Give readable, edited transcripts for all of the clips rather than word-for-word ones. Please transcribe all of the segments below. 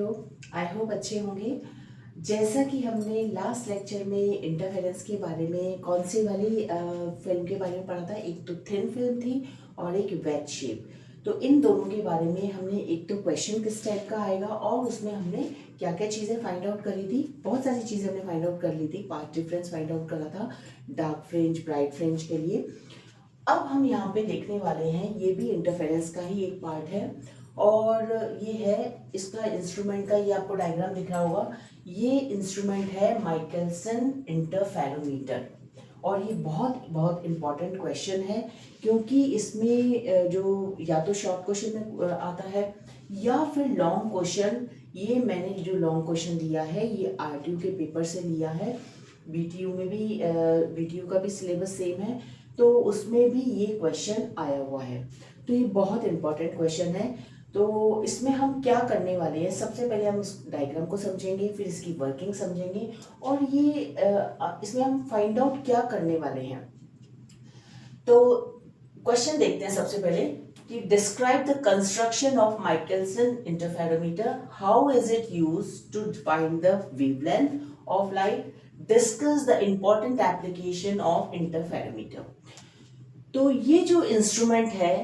हो? I hope अच्छे होंगे। जैसा कि हमने लास्ट लेक्चर में इंटरफेरेंस के बारे में कौन सी वाली फिल्म के बारे में पढ़ा था, एक तो थिन फिल्म थी और एक वेज शेप। तो इन दोनों के बारे में हमने एक तो क्वेश्चन किस टाइप का आएगा और उसमें हमने क्या क्या चीज़ें फाइंड आउट करी थी। बहुत सारी चीज़ें हमने फाइंड आउट कर ली थी। पाथ डिफरेंस फाइंड आउट करा था डार्क फ्रिंज ब्राइट फ्रिंज के लिए। अब हम यहाँ पे देखने वाले हैं, ये भी इंटरफेरेंस का ही एक पार्ट है और ये है इसका इंस्ट्रूमेंट का, ये आपको डायग्राम दिख रहा होगा। ये इंस्ट्रूमेंट है माइकलसन इंटरफेरोमीटर और ये बहुत बहुत इम्पॉर्टेंट क्वेश्चन है क्योंकि इसमें जो या तो शॉर्ट क्वेश्चन में आता है या फिर लॉन्ग क्वेश्चन। ये मैंने जो लॉन्ग क्वेश्चन लिया है ये आरटीयू के पेपर से लिया है। बीटीयू में भी बीटीयू का भी सिलेबस सेम है तो उसमें भी ये क्वेश्चन आया हुआ है। तो ये बहुत इंपॉर्टेंट क्वेश्चन है। तो इसमें हम क्या करने वाले हैं, सबसे पहले हम इस डायग्राम को समझेंगे, फिर इसकी वर्किंग समझेंगे और ये इसमें हम फाइंड आउट क्या करने वाले हैं। तो क्वेश्चन देखते हैं सबसे पहले कि describe the construction of Michelson interferometer, how is it used to find the wavelength of light, discuss the important application of interferometer. तो ये जो इंस्ट्रूमेंट है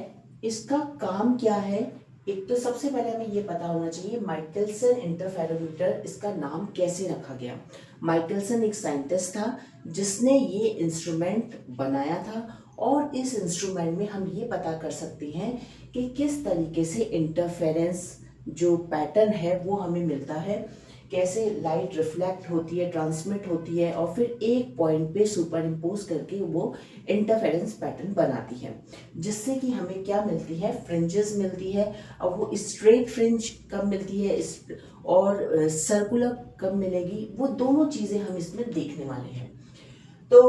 इसका काम क्या है, एक तो सबसे पहले हमें ये पता होना चाहिए माइकलसन इंटरफेरोमीटर इसका नाम कैसे रखा गया। माइकलसन एक साइंटिस्ट था जिसने ये इंस्ट्रूमेंट बनाया था और इस इंस्ट्रूमेंट में हम ये पता कर सकते हैं कि किस तरीके से इंटरफेरेंस जो पैटर्न है वो हमें मिलता है, कैसे लाइट रिफ्लेक्ट होती है ट्रांसमिट होती है और फिर एक पॉइंट पे सुपर इम्पोज करके वो इंटरफेरेंस पैटर्न बनाती है, जिससे कि हमें क्या मिलती है, फ्रिंजेस मिलती है। अब वो स्ट्रेट फ्रिंज कब मिलती है और सर्कुलर कब मिलेगी, वो दोनों चीज़ें हम इसमें देखने वाले हैं। तो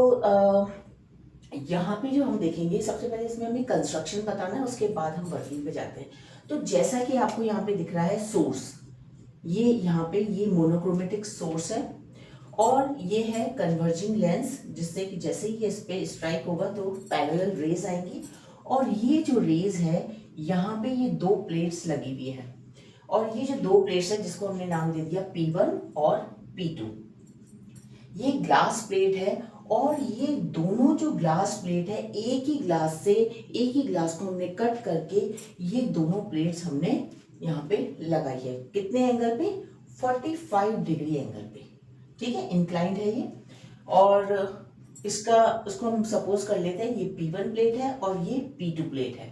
यहाँ पे जो हम देखेंगे, सबसे पहले इसमें हमें कंस्ट्रक्शन बताना है, उसके बाद हम वर्किंग पे जाते हैं। तो जैसा कि आपको यहाँ पे दिख रहा है सोर्स, ये यहाँ पे ये मोनोक्रोमेटिक सोर्स है और ये है कन्वर्जिंग लेंस, जिससे कि जैसे ही इस पे स्ट्राइक होगा तो पैरेलल रेज आएंगी और ये जो रेज है यहाँ पे ये दो प्लेट्स लगी हुई है और ये जो दो प्लेट्स है जिसको हमने नाम दे दिया P1 और P2, ये ग्लास प्लेट है और ये दोनों जो ग्लास प्लेट है एक ही ग्लास से, एक ही ग्लास को हमने कट करके ये दोनों प्लेट्स हमने यहाँ पे लगाई है। कितने एंगल पे, 45 डिग्री एंगल पे, ठीक है, इंक्लाइंड है ये। और उसको हम सपोज कर लेते हैं ये P1 प्लेट है और ये P2 प्लेट है।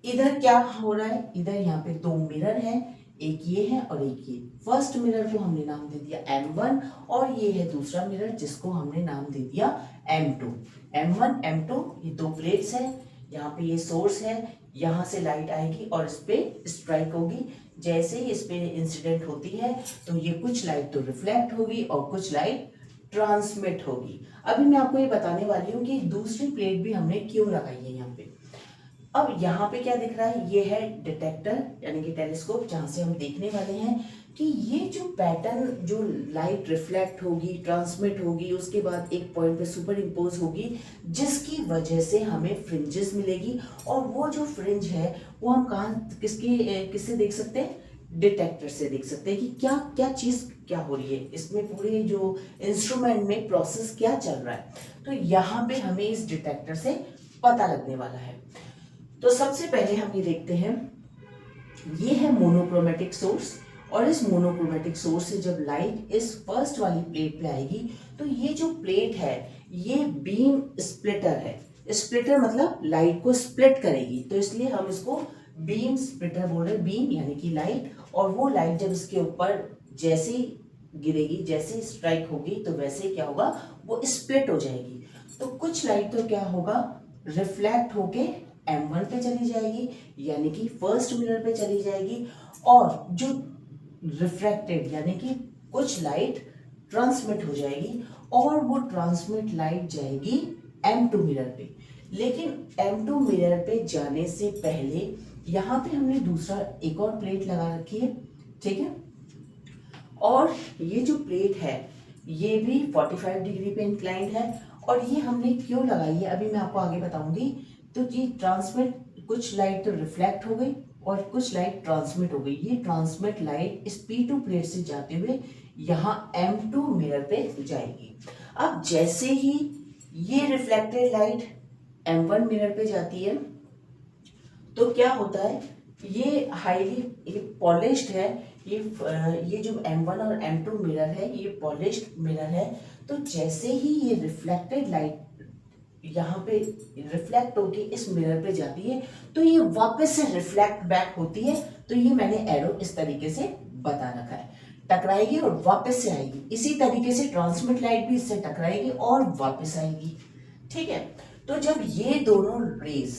इधर क्या हो रहा है, इधर यहाँ पे दो मिरर है, एक ये है और एक ये। फर्स्ट मिरर को हमने नाम दे दिया M1 और ये है दूसरा मिरर जिसको हमने नाम दे दिया M2। M1 M2 ये दो प्लेट्स है, यहाँ पे ये सोर्स है, यहाँ से लाइट आएगी और इस पे स्ट्राइक होगी। जैसे ही इस पे इंसिडेंट होती है तो ये कुछ लाइट तो रिफ्लेक्ट होगी और कुछ लाइट ट्रांसमिट होगी। अभी मैं आपको ये बताने वाली हूँ कि दूसरी प्लेट भी हमने क्यों लगाई है यहाँ पे। अब यहाँ पे क्या दिख रहा है, ये है डिटेक्टर यानी कि टेलीस्कोप, जहाँ से हम देखने वाले हैं कि ये जो पैटर्न, जो लाइट रिफ्लेक्ट होगी ट्रांसमिट होगी उसके बाद एक पॉइंट पे सुपर इम्पोज होगी, जिसकी वजह से हमें फ्रिंजेस मिलेगी। और वो जो फ्रिंज है वो हम कहाँ किससे देख सकते हैं, डिटेक्टर से देख सकते हैं कि क्या क्या चीज़ क्या हो रही है इसमें, पूरे जो इंस्ट्रूमेंट में प्रोसेस क्या चल रहा है। तो यहाँ पे हमें इस डिटेक्टर से पता लगने वाला है। तो सबसे पहले हम ये देखते हैं, ये है मोनोक्रोमेटिक सोर्स और इस मोनोक्रोमेटिक सोर्स से जब लाइट इस फर्स्ट वाली प्लेट पे आएगी तो ये जो प्लेट है ये बीम स्प्लिटर है। स्प्लिटर मतलब लाइट को स्प्लिट करेगी, तो इसलिए हम इसको बीम स्प्लिटर बोल रहे हैं। बीम यानी कि लाइट, और वो लाइट जब इसके ऊपर जैसे ही गिरेगी, जैसे ही स्ट्राइक होगी तो वैसे क्या होगा, वो स्प्लिट हो जाएगी। तो कुछ लाइट तो क्या होगा, रिफ्लेक्ट होके M1 पे चली जाएगी यानी कि फर्स्ट मिरर पे चली जाएगी, और जो रिफ्रैक्टेड यानी कि कुछ लाइट ट्रांसमिट हो जाएगी और वो ट्रांसमिट लाइट जाएगी M2 मिरर पे। लेकिन M2 मिरर पे जाने से पहले यहाँ पे हमने दूसरा एक और प्लेट लगा रखी है, ठीक है। और ये जो प्लेट है ये भी 45 डिग्री पे इंक्लाइंड है और ये हमने क्यों लगाई है अभी मैं आपको आगे बताऊंगी। तो ये ट्रांसमिट, कुछ लाइट तो रिफ्लेक्ट हो गई और कुछ लाइट ट्रांसमिट हो गई। ये ट्रांसमिट लाइट इस P2 प्लेट से जाते हुए यहाँ M2 मिरर पे जाएगी। अब जैसे ही ये रिफ्लेक्टेड लाइट M1 मिरर पे जाती है तो क्या होता है, ये हाईली पॉलिश्ड है। ये जो M1 और M2 मिरर है ये पॉलिश्ड मिरर है। तो जैसे ही ये रिफ्लेक्टेड लाइट यहाँ पे रिफ्लेक्ट होके इस मिरर पे जाती है तो ये वापस से रिफ्लेक्ट बैक होती है। तो ये मैंने एरो इस तरीके से बता रखा है, टकराएगी और वापस से आएगी। इसी तरीके से ट्रांसमिट लाइट भी इससे टकराएगी और वापस आएगी। ठीक है, तो जब ये दोनों रेज,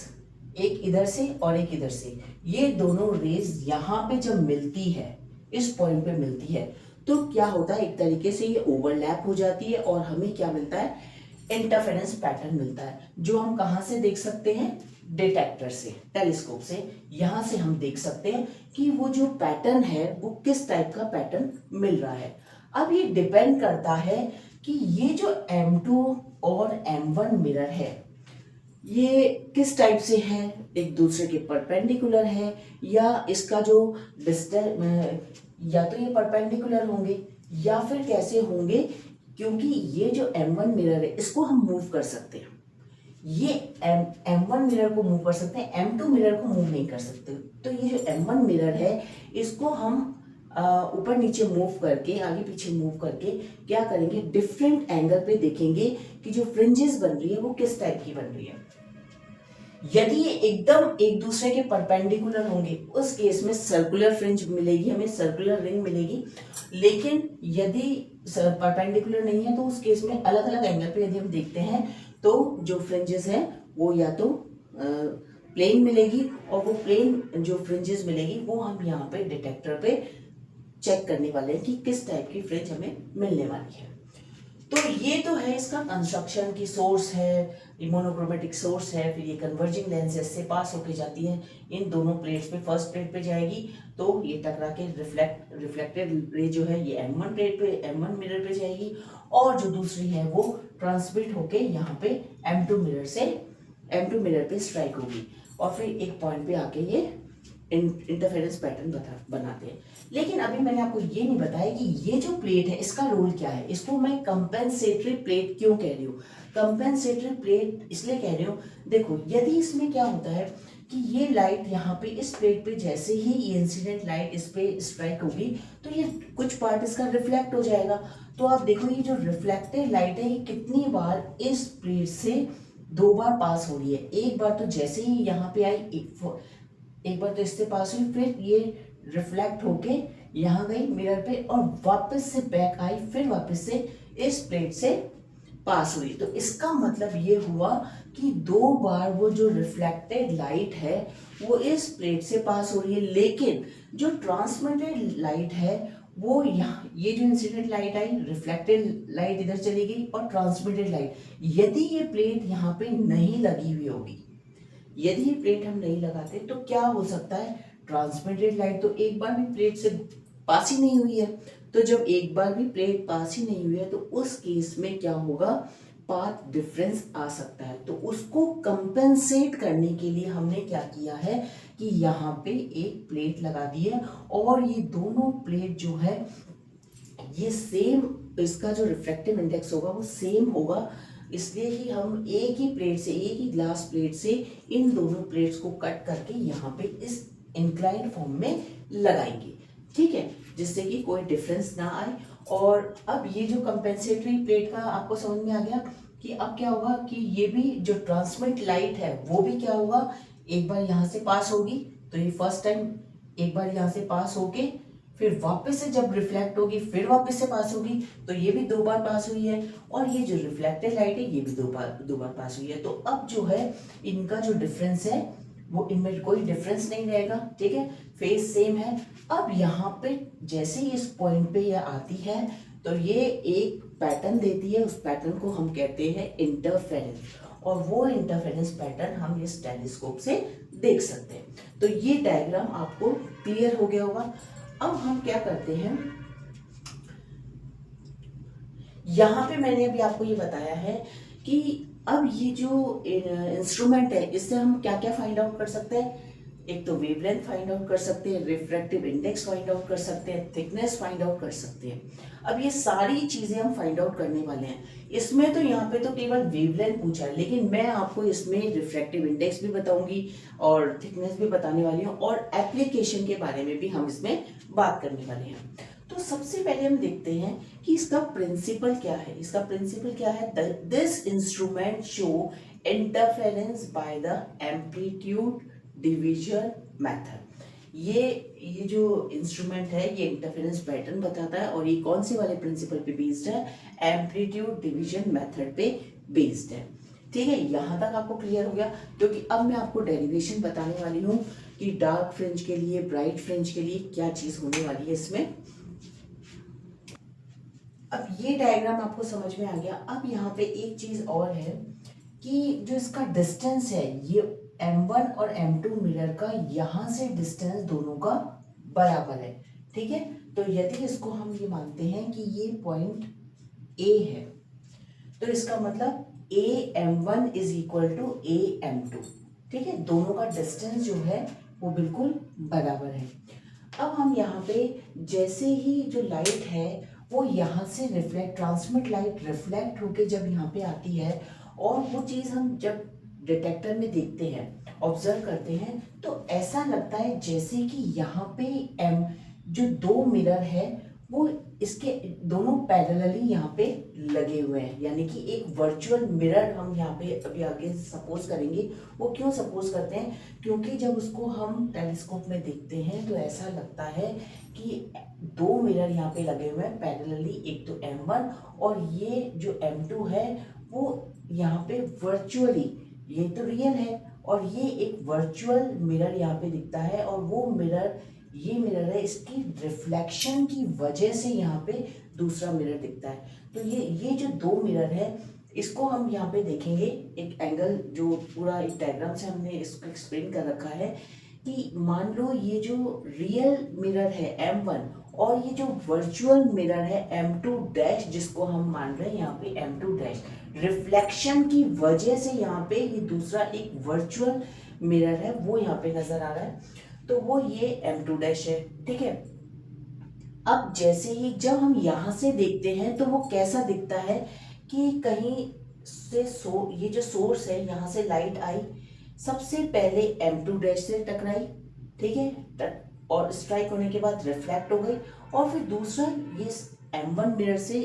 एक इधर से और एक इधर से, ये दोनों रेज यहाँ पे जब मिलती है, इस पॉइंट पे मिलती है, तो क्या होता है, एक तरीके से ये ओवरलैप हो जाती है और हमें क्या मिलता है, इंटरफेरेंस पैटर्न मिलता है, जो हम कहां से देख सकते हैं, डिटेक्टर से, टेलीस्कोप से। यहां से हम देख सकते हैं कि वो जो पैटर्न है वो किस टाइप का पैटर्न मिल रहा है। अब ये डिपेंड करता है कि ये जो M2 और M1 मिरर है ये किस टाइप से है, एक दूसरे के परपेंडिकुलर है या इसका जो डिस्टेंस, या तो ये परपेंडिकुलर होंगे या फिर कैसे होंगे, क्योंकि ये जो M1 मिरर है इसको हम मूव कर सकते हैं। ये M1 मिरर को मूव कर सकते हैं, M2 मिरर को मूव नहीं कर सकते। तो ये जो M1 मिरर है इसको हम ऊपर नीचे मूव करके, आगे पीछे मूव करके क्या करेंगे, डिफरेंट एंगल पे देखेंगे कि जो फ्रिंजेस बन रही है वो किस टाइप की बन रही है। यदि ये एकदम एक दूसरे के परपेंडिकुलर होंगे उस केस में सर्कुलर फ्रिंज मिलेगी, हमें सर्कुलर रिंग मिलेगी। लेकिन यदि परपेंडिकुलर नहीं है तो उस केस में अलग अलग एंगल पे यदि हम देखते हैं तो जो फ्रिंजेस हैं वो या तो प्लेन मिलेगी, और वो प्लेन जो फ्रिंजेस मिलेगी वो हम यहाँ पे डिटेक्टर पे चेक करने वाले हैं कि किस टाइप की फ्रिंज हमें मिलने वाली है। तो ये तो है इसका कंस्ट्रक्शन की सोर्स है, मोनोक्रोमेटिक सोर्स है, फिर ये कन्वर्जिंग लेंसेज से पास होके जाती है इन दोनों प्लेट्स पे। फर्स्ट प्लेट पे जाएगी तो ये टकरा के रिफ्लेक्टेड रे जो है ये M1 प्लेट पे, M1 मिरर पे जाएगी, और जो दूसरी है वो ट्रांसमिट होके यहाँ पे M2 मिरर पे स्ट्राइक होगी, और फिर एक पॉइंट पे आके ये इंटरफेरेंस पैटर्न बनाते हैं। लेकिन अभी मैंने आपको ये नहीं बताया कि ये जो प्लेट है इसका रोल क्या है। इसको मैं कंपेंसेटरी प्लेट क्यों कह रही हूँ, कंपेंसेटरी प्लेट इसलिए कह रही हूँ, देखो यदि इसमें क्या होता है कि ये लाइट यहाँ पे इस प्लेट पे जैसे ही ये इंसिडेंट लाइट इस पे स्ट्राइक होगी तो ये कुछ पार्ट इसका रिफ्लेक्ट हो जाएगा। तो आप देखो ये जो रिफ्लेक्टेड लाइट है ये कितनी बार इस प्लेट से दो बार पास हो रही है। एक बार तो जैसे ही यहाँ पे आई, एक बार तो इससे पास हुई, फिर ये रिफ्लेक्ट होके यहाँ गई मिरर पे और वापस से बैक आई, फिर वापस से इस प्लेट से पास हुई। तो इसका मतलब ये हुआ कि दो बार वो जो रिफ्लेक्टेड लाइट है वो इस प्लेट से पास हो रही है, लेकिन जो ट्रांसमिटेड लाइट है वो यहाँ, ये जो इंसिडेंट लाइट आई, रिफ्लेक्टेड लाइट इधर चली गई और ट्रांसमिटेड लाइट, यदि ये प्लेट यहाँ पे नहीं लगी हुई होगी, यदि ये प्लेट हम नहीं लगाते तो क्या हो सकता है, ट्रांसमिटेड लाइट तो एक बार भी प्लेट से पास ही नहीं हुई है। तो जब एक बार भी प्लेट पास ही नहीं हुई है तो उस केस में क्या होगा, पाथ डिफरेंस आ सकता है। तो उसको कंपेंसेट करने के लिए हमने क्या किया है कि यहाँ पे एक प्लेट लगा दी है, और ये दोनों प्लेट जो है ये सेम, इसका जो रिफ्रैक्टिव इंडेक्स होगा वो सेम होगा। इसलिए ही हम एक ही प्लेट से, एक ही ग्लास प्लेट से इन दोनों प्लेट्स को कट करके यहाँ पे इस इंक्लाइंड फॉर्म में लगाएंगे, ठीक है, जिससे कि कोई डिफरेंस ना आए। और अब ये जो कंपेंसेटरी प्लेट का आपको समझ में आ गया कि अब क्या होगा कि ये भी जो ट्रांसमिट लाइट है वो भी क्या होगा, एक बार यहाँ से पास होगी, तो ये फर्स्ट टाइम एक बार यहाँ से पास होके फिर वापस से जब रिफ्लेक्ट होगी फिर वापस से पास होगी, तो ये भी दो बार पास हुई है, और ये जो रिफ्लेक्टेड लाइट है ये भी दो बार पास हुई है। तो अब जो है इनका जो डिफरेंस है वो, इनमें कोई डिफरेंस नहीं रहेगा, ठीक है, फेस सेम है। अब यहाँ पे जैसे ही इस पॉइंट पे ये आती है तो ये एक पैटर्न देती है, उस पैटर्न को हम कहते हैं इंटरफेरेंस, और वो इंटरफेरेंस पैटर्न हम इस टेलीस्कोप से देख सकते हैं। तो ये डायग्राम आपको क्लियर हो गया होगा। अब हम क्या करते हैं, यहां पे मैंने अभी आपको ये बताया है कि अब ये जो इंस्ट्रूमेंट है इससे हम क्या क्या फाइंड आउट कर सकते हैं, एक तो वेवलेंथ फाइंड आउट कर सकते हैं, रिफ्रैक्टिव इंडेक्स फाइंड आउट कर सकते हैं, थिकनेस फाइंड आउट कर सकते हैं। अब ये सारी चीजें हम फाइंड आउट करने वाले हैं। इसमें तो यहाँ पे तो केवल वेवलेंथ पूछा है, लेकिन मैं आपको इसमें रिफ्रैक्टिव इंडेक्स भी बताऊंगी और थिकनेस भी बताने वाली हूँ, और एप्लीकेशन के बारे में भी हम इसमें बात करने वाले हैं। तो सबसे पहले हम देखते हैं कि इसका प्रिंसिपल क्या है। इसका प्रिंसिपल क्या है? This instrument show interference by the amplitude division method. ये जो इंस्ट्रूमेंट है ये इंटरफेरेंस पैटर्न बताता है, और ये कौन से वाले प्रिंसिपल पे बेस्ड है? एम्पलीट्यूड डिवीजन मेथड पे बेस्ड है। ठीक है, यहां तक आपको क्लियर हो गया? क्योंकि अब मैं आपको डेरिवेशन बताने वाली हूँ कि डार्क फ्रिंज के लिए, ब्राइट फ्रिंज के लिए क्या चीज होने वाली है इसमें। अब ये डायग्राम आपको समझ में आ गया। अब यहाँ पे एक चीज और है कि जो इसका डिस्टेंस है, ये M1 और M2 मिरर का यहाँ से डिस्टेंस दोनों का बराबर है। ठीक है, तो यदि इसको हम ये मानते हैं कि ये पॉइंट A है, तो इसका मतलब AM1 is equal to AM2। ठीक है, दोनों का डिस्टेंस जो है वो बिल्कुल बराबर है। अब हम यहाँ पे जैसे ही जो लाइट है वो यहाँ से रिफ्लेक्ट, ट्रांसमिट लाइट रिफ्लेक्ट होके जब यहाँ पे आती है, और वो चीज़ हम जब डिटेक्टर में देखते हैं, ऑब्जर्व करते हैं, तो ऐसा लगता है जैसे कि यहाँ पे एम जो दो मिरर है वो इसके दोनों पैरेलली यहाँ पे लगे हुए हैं, यानी कि एक वर्चुअल मिरर हम यहाँ पे अभी आगे सपोज करेंगे। वो क्यों सपोज करते हैं? क्योंकि जब उसको हम टेलीस्कोप में देखते हैं तो ऐसा लगता है कि दो मिरर यहाँ पे लगे हुए हैं पैरेलली, एक तो M1 और ये जो M2 है वो यहाँ पे वर्चुअली, ये तो रियल है और ये एक वर्चुअल मिरर यहाँ पे दिखता है, और वो मिरर, ये मिरर है, इसकी रिफ्लेक्शन की वजह से यहाँ पे दूसरा मिरर दिखता है। तो ये जो दो मिरर है इसको हम यहाँ पे देखेंगे एक एंगल, जो पूरा एक डायग्राम से हमने इसको एक्सप्लेन कर रखा है कि मान लो ये जो रियल मिरर है M1 और ये जो वर्चुअल मिरर है M2 डैश, जिसको हम मान रहे हैं यहाँ पे M2 डैश, रिफ्लेक्शन की वजह से यहाँ पे ये दूसरा एक वर्चुअल मिरर है वो यहाँ पे नजर आ रहा है, तो वो ये M2 डैश है। ठीक है, अब जैसे ही जब हम यहाँ से देखते हैं तो वो कैसा दिखता है कि कहीं से ये जो सोर्स है यहाँ से लाइट आई, सबसे पहले M2 डैश से टकराई, ठीक है, और स्ट्राइक होने के बाद रिफ्लेक्ट हो गई, और फिर दूसरा ये M1 मिरर से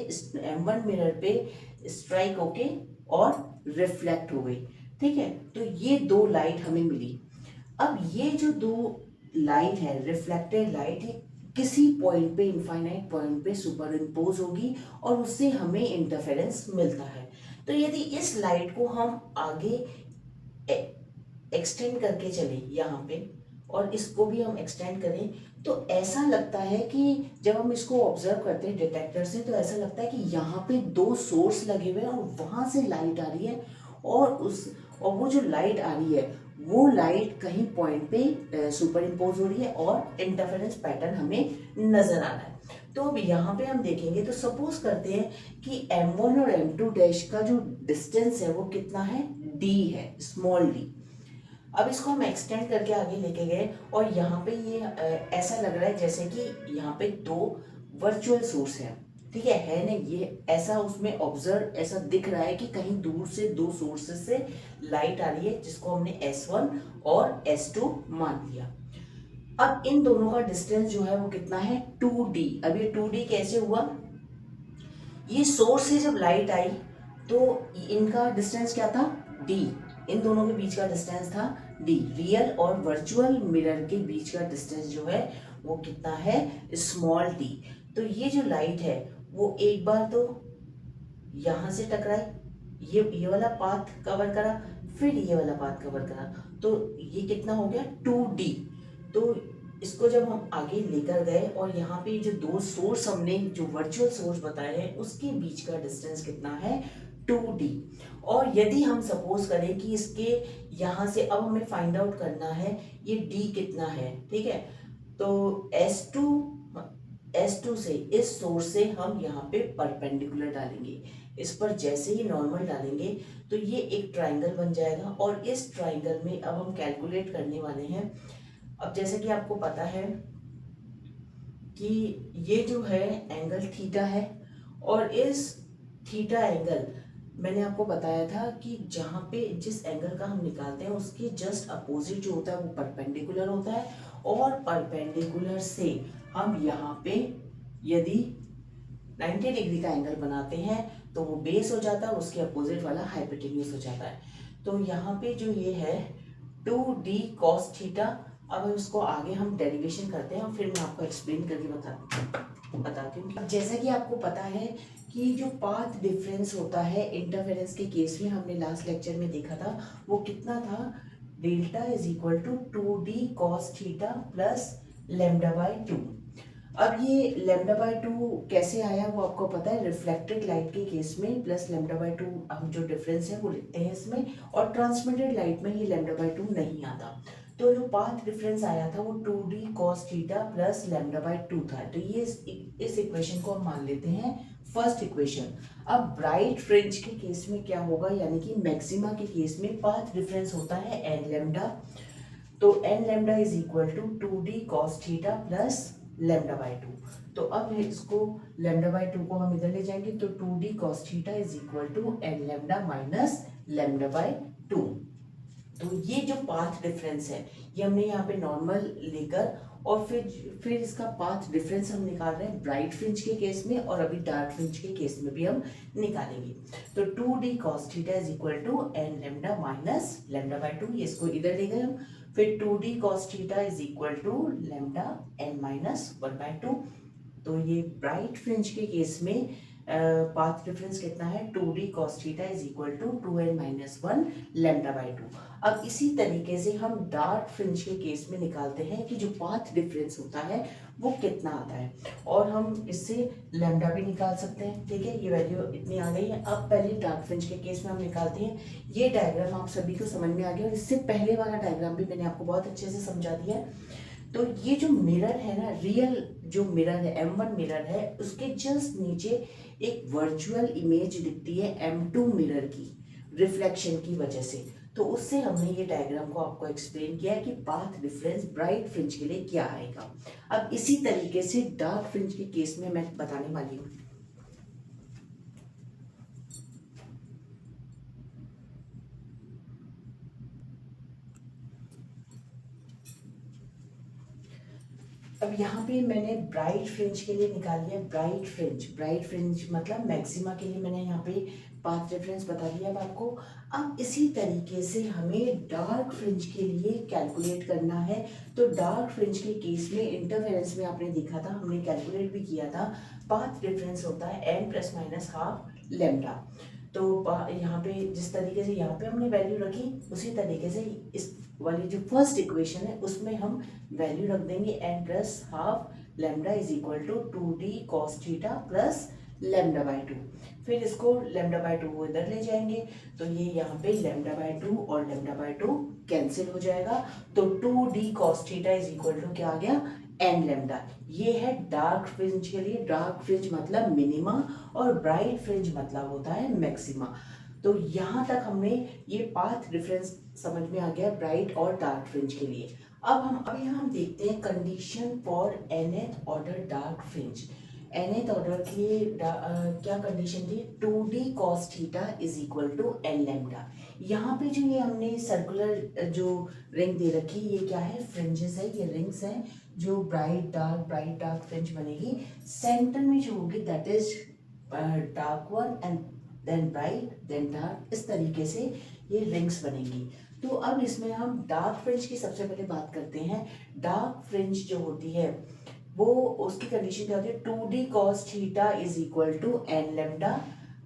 M1 मिरर पे स्ट्राइक होके और रिफ्लेक्ट हो गई। ठीक है, तो ये दो लाइट हमें मिली। अब ये जो दो लाइट है, रिफ्लेक्टेड लाइट है, किसी पॉइंट पे, इनफाइनाइट पॉइंट पे सुपर इम्पोज होगी और उससे हमें इंटरफेरेंस मिलता है। तो यदि इस लाइट को हम आगे एक्सटेंड करके चले यहाँ पे, और इसको भी हम एक्सटेंड करें, तो ऐसा लगता है कि जब हम इसको ऑब्जर्व करते हैं डिटेक्टर से, तो ऐसा लगता है कि यहाँ पे दो सोर्स लगे हुए हैं और वहां से लाइट आ रही है, और वो जो लाइट आ रही है वो लाइट कहीं पॉइंट पे सुपर इम्पोज हो रही है और इंटरफेरेंस पैटर्न हमें नजर आ रहा है। तो अब यहाँ पे हम देखेंगे तो सपोज करते हैं कि M1 और M2 डैश का जो डिस्टेंस है वो कितना है? D है, स्मॉल d। अब इसको हम एक्सटेंड करके आगे लेके गए और यहाँ पे ये ऐसा लग रहा है जैसे कि यहाँ पे दो वर्चुअल सोर्स है। ठीक है ना, ये ऐसा उसमें ऑब्जर्व ऐसा दिख रहा है कि कहीं दूर से दो सोर्सेस से लाइट आ रही है, जिसको हमने S1 और S2 मान लिया। अब इन दोनों का डिस्टेंस जो है वो कितना है? 2D। अब ये 2D कैसे हुआ? ये सोर्स से जब लाइट आई तो इनका डिस्टेंस क्या था? D। इन दोनों के बीच का डिस्टेंस था D। रियल और वर्चुअल मिरर के बीच का डिस्टेंस जो है वो कितना है? Small d। तो ये जो लाइट है वो एक बार तो यहाँ से टकराई, ये वाला पाथ कवर करा, फिर ये वाला पाथ कवर करा, तो ये कितना हो गया? 2D। तो इसको जब हम आगे लेकर गए और यहाँ पे जो दो सोर्स हमने जो वर्चुअल सोर्स बताए हैं उसके बीच का डिस्टेंस कितना है? 2D। और यदि हम सपोज करें कि इसके यहाँ से अब हमें फाइंड आउट करना है ये D कितना है। ठीक है, तो S2 से, इस सोर्स से हम यहाँ पे परपेंडिकुलर डालेंगे, इस पर जैसे ही नॉर्मल डालेंगे तो ये एक ट्राइंगल बन जाएगा, और इस ट्राइंगल में अब हम कैलकुलेट करने वाले हैं अब जैसे कि आपको पता है कि ये जो है एंगल थीटा है, और इस थीटा एंगल मैंने आपको बताया था कि जहाँ पे जिस एंगल का हम निकालते हैं उसके जस्ट अपोजिट जो होता है वो परपेंडिकुलर होता है, और परपेंडिकुलर से हम यहाँ पे यदि 90 डिग्री का एंगल बनाते हैं तो वो बेस हो जाता है, उसके अपोजिट वाला हाइपोटेन्यूज हो जाता है। तो यहाँ पे जो ये है 2d cos थीटा, अब इसको आगे हम डेरिवेशन करते हैं और फिर मैं आपको एक्सप्लेन करके बताती हूँ। जैसा कि आपको पता है कि जो पाथ डिफरेंस होता है इंटरफेरेंस के केस में, हमने लास्ट लेक्चर में देखा था, वो कितना था, delta is equal to 2d cos theta plus lambda by 2। अब ये लैम्डा बाय 2 कैसे आया वो आपको पता है, रिफ्लेक्टेड लाइट के केस में प्लस लैम्डा बाय 2 हम जो डिफरेंस है वो लिखते हैं इसमें, और ट्रांसमिटेड लाइट में ये लैम्डा बाय 2 नहीं आता। तो जो पाथ डिफरेंस आया था वो 2d cos theta plus lambda by 2 था। तो ये इस इक्वेशन को हम मान लेते हैं फर्स्ट इक्वेशन। अब ब्राइट फ्रिंज के केस में क्या होगा, यानी कि मैक्सिमा के केस में पाथ डिफरेंस होता है n लैम्डा, तो n lambda is equal to 2d cos theta plus lambda by 2। तो अब इसको लैम्डा बाय 2 को हम इधर ले जाएंगे, तो 2d cos theta is equal to n lambda minus lambda by 2। तो ये जो पाथ डिफरेंस है ये हमने यहाँ पे नॉर्मल लेकर, और फिर इसका पाथ डिफरेंस हम निकाल रहे हैं ब्राइट फ्रिंज के केस में, और अभी डार्क फ्रिंज के केस में भी हम निकालेंगे। तो 2d cos theta is equal to n lambda minus lambda by 2, ये इसको इधर ले गए हम। फिर 2d cos theta is equal to lambda n minus 1/2। तो ये ब्राइट फ्रिंज के केस में पाथ डिफरेंस कितना है, 2d cos theta is equal to 2n minus 1 lambda by 2। अब इसी तरीके से हम डार्क फ्रिंज के केस में निकालते हैं कि जो पाथ डिफरेंस होता है वो कितना आता है, और हम इससे लैम्डा भी निकाल सकते हैं। ठीक है, ये वैल्यू इतनी आ गई है। अब पहले डार्क फ्रिंज के केस में हम निकालते हैं। ये डायग्राम आप सभी को समझ में आ गया, और इससे पहले वाला डायग्राम भी मैंने आपको बहुत अच्छे से समझा दिया है। तो ये जो मिरर है ना, रियल जो मिरर है M1 मिरर है, उसके जस्ट नीचे एक वर्चुअल इमेज दिखती है M2 मिरर की, रिफ्लेक्शन की वजह से। तो उससे हमने ये डायग्राम को आपको एक्सप्लेन किया है कि पाथ डिफरेंस ब्राइट फ्रिंज के लिए क्या आएगा। अब इसी तरीके से डार्क फ्रिंज के केस में मैं बताने वाली हूँ। अब यहाँ पे मैंने ब्राइट फ्रिंज के लिए निकाल लिया ब्राइट फ्रिंज मतलब मैक्सिमा के लिए मैंने यहाँ पे पाथ डिफरेंस बता दिया अब आपको। अब इसी तरीके से हमें डार्क फ्रिंज के लिए कैलकुलेट करना है। तो डार्क फ्रिंज के केस में इंटरफेरेंस में आपने देखा था, हमने कैलकुलेट भी किया था, पाथ डिफरेंस होता है n plus minus half lambda. तो यहाँ पे जिस तरीके से यहाँ पे हमने वैल्यू रखी, उसी तरीके से इस वाली जो फर्स्ट इक्वेशन है उसमें हम वैल्यू रख देंगे n plus half lambda is equal to 2d cos theta plus lambda by 2। फिर इसको लैम्डा बाय 2 को इधर ले जाएंगे, तो ये यहाँ पे लैम्डा बाय 2 और लैम्डा बाय 2 कैंसिल हो जाएगा। तो 2d cos theta is equal to क्या आ गया, n लैम्डा। ये है डार्क फ्रिंज के लिए। डार्क फ्रिंज मतलब मिनिमा, और ब्राइट फ्रिंज मतलब होता है मैक्सिमा। तो यहाँ तक हमने ये पाथ डिफरेंस समझ में आ गया ब्राइट और डार्क फ्रिंज के लिए। अब यहाँ हम देखते हैं condition for nth order dark fringe. nth order के लिए क्या कंडीशन थी, 2d cos theta is equal to n lambda. यहाँ पे जो ये हमने सर्कुलर जो रिंग दे रखी, ये क्या है, फ्रिंजेस है, ये रिंग्स हैं जो ब्राइट डार्क फ्रिंज बनेगी। सेंटर में जो होगी that is dark one, and then bright then dark, इस तरीके से ये रिंग्स बनेंगी। तो अब इसमें हम डार्क फ्रिंज की सबसे पहले बात करते हैं। डार्क फ्रिंज जो होती है वो उसकी कंडीशन क्या होती है, 2d cos theta is equal to n lambda,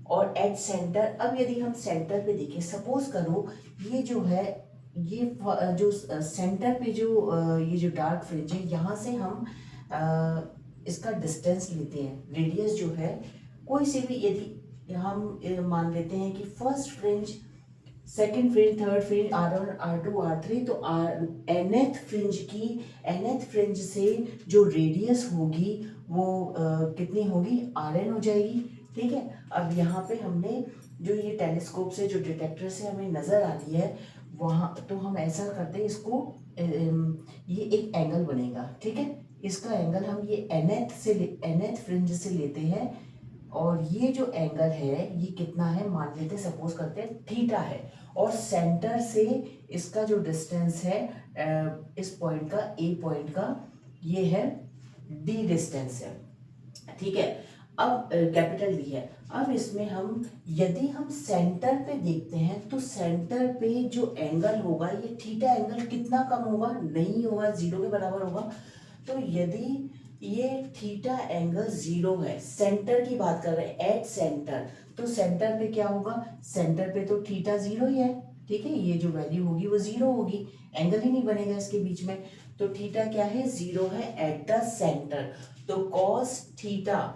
और एट सेंटर। अब यदि हम सेंटर पे देखें, सपोज करो ये जो है, ये जो सेंटर पे जो ये जो डार्क फ्रिंज है, यहाँ से हम इसका डिस्टेंस लेते हैं, रेडियस जो है कोई से भी, यदि हम मान लेते हैं कि first fringe, second fringe, third fringe, R1, R2, R3, तो nth फ्रिंज से जो रेडियस होगी वो कितनी होगी, Rn हो जाएगी। ठीक है, अब यहाँ पे हमने जो ये टेलीस्कोप से जो डिटेक्टर से हमें नज़र आ रही है वहाँ, तो हम ऐसा करते हैं इसको, ये एक एंगल बनेगा, ठीक है। इसका एंगल हम ये nth फ्रिंज से लेते हैं, और ये जो एंगल है ये कितना है, मान लेते सपोज करते हैं थीटा है, और सेंटर से इसका जो डिस्टेंस है इस पॉइंट का, ए पॉइंट का, ये है डी डिस्टेंस है, ठीक है। अब कैपिटल डी है। अब इसमें हम यदि हम सेंटर पे देखते हैं तो सेंटर पे जो एंगल होगा ये थीटा एंगल कितना कम होगा, नहीं होगा, जीरो के बराबर होगा। तो यदि ये थीटा एंगल जीरो है, सेंटर की बात कर रहे हैं, एट सेंटर, तो सेंटर पे क्या होगा, सेंटर पे तो थीटा जीरो ही है, ठीक है। ये जो वैल्यू होगी वो जीरो होगी, एंगल ही नहीं बनेगा इसके बीच में। तो थीटा क्या है, जीरो है एट द सेंटर। तो कॉस थीटा,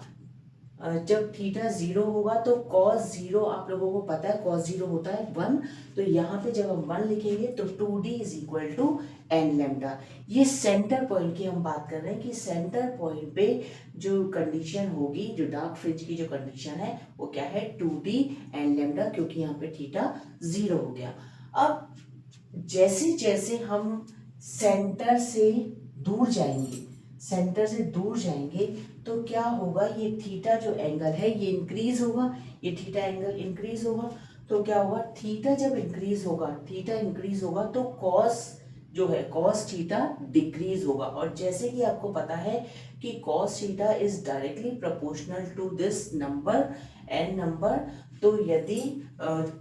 जब थीटा जीरो होगा तो कॉस जीरो, आप लोगों को पता है कॉस जीरो होता है 1। तो यहाँ पे जब हम 1 लिखेंगे तो 2d is equal to n lambda. ये सेंटर पॉइंट की हम बात कर रहे हैं कि सेंटर पॉइंट पे जो कंडीशन होगी, जो डार्क फ्रिंज की जो कंडीशन है वो क्या है, 2d एन लेमडा, क्योंकि यहाँ पे थीटा जीरो हो गया। अब जैसे जैसे हम सेंटर से दूर जाएंगे, सेंटर से दूर जाएंगे तो क्या होगा, ये थीटा जो एंगल है ये इंक्रीज होगा, ये थीटा एंगल इंक्रीज होगा। तो क्या होगा, थीटा जब इंक्रीज होगा, थीटा इंक्रीज होगा तो कॉस जो है, कॉस थीटा डिक्रीज होगा। और जैसे कि आपको पता है कि cos theta is directly proportional to this number, n number. तो यदि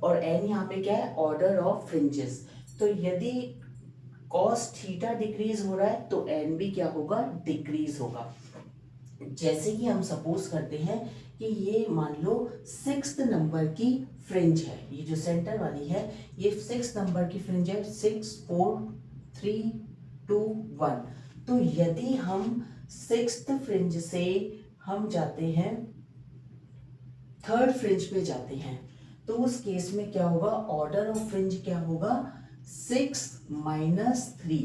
और एन यहाँ पे क्या है, ऑर्डर ऑफ फ्रिंजेस। तो यदि कॉस थीटा डिक्रीज हो रहा है तो एन भी क्या होगा, डिक्रीज होगा। जैसे कि हम सपोज करते हैं कि ये मान लो 6th नंबर की फ्रिंज है, ये जो सेंटर वाली है ये 6th नंबर की फ्रिंज है, 6 4 3 2 1। तो यदि हम 6th फ्रिंज से हम जाते हैं 3rd फ्रिंज पे जाते हैं, तो उस केस में क्या होगा, ऑर्डर ऑफ फ्रिंज क्या होगा, 6 -3,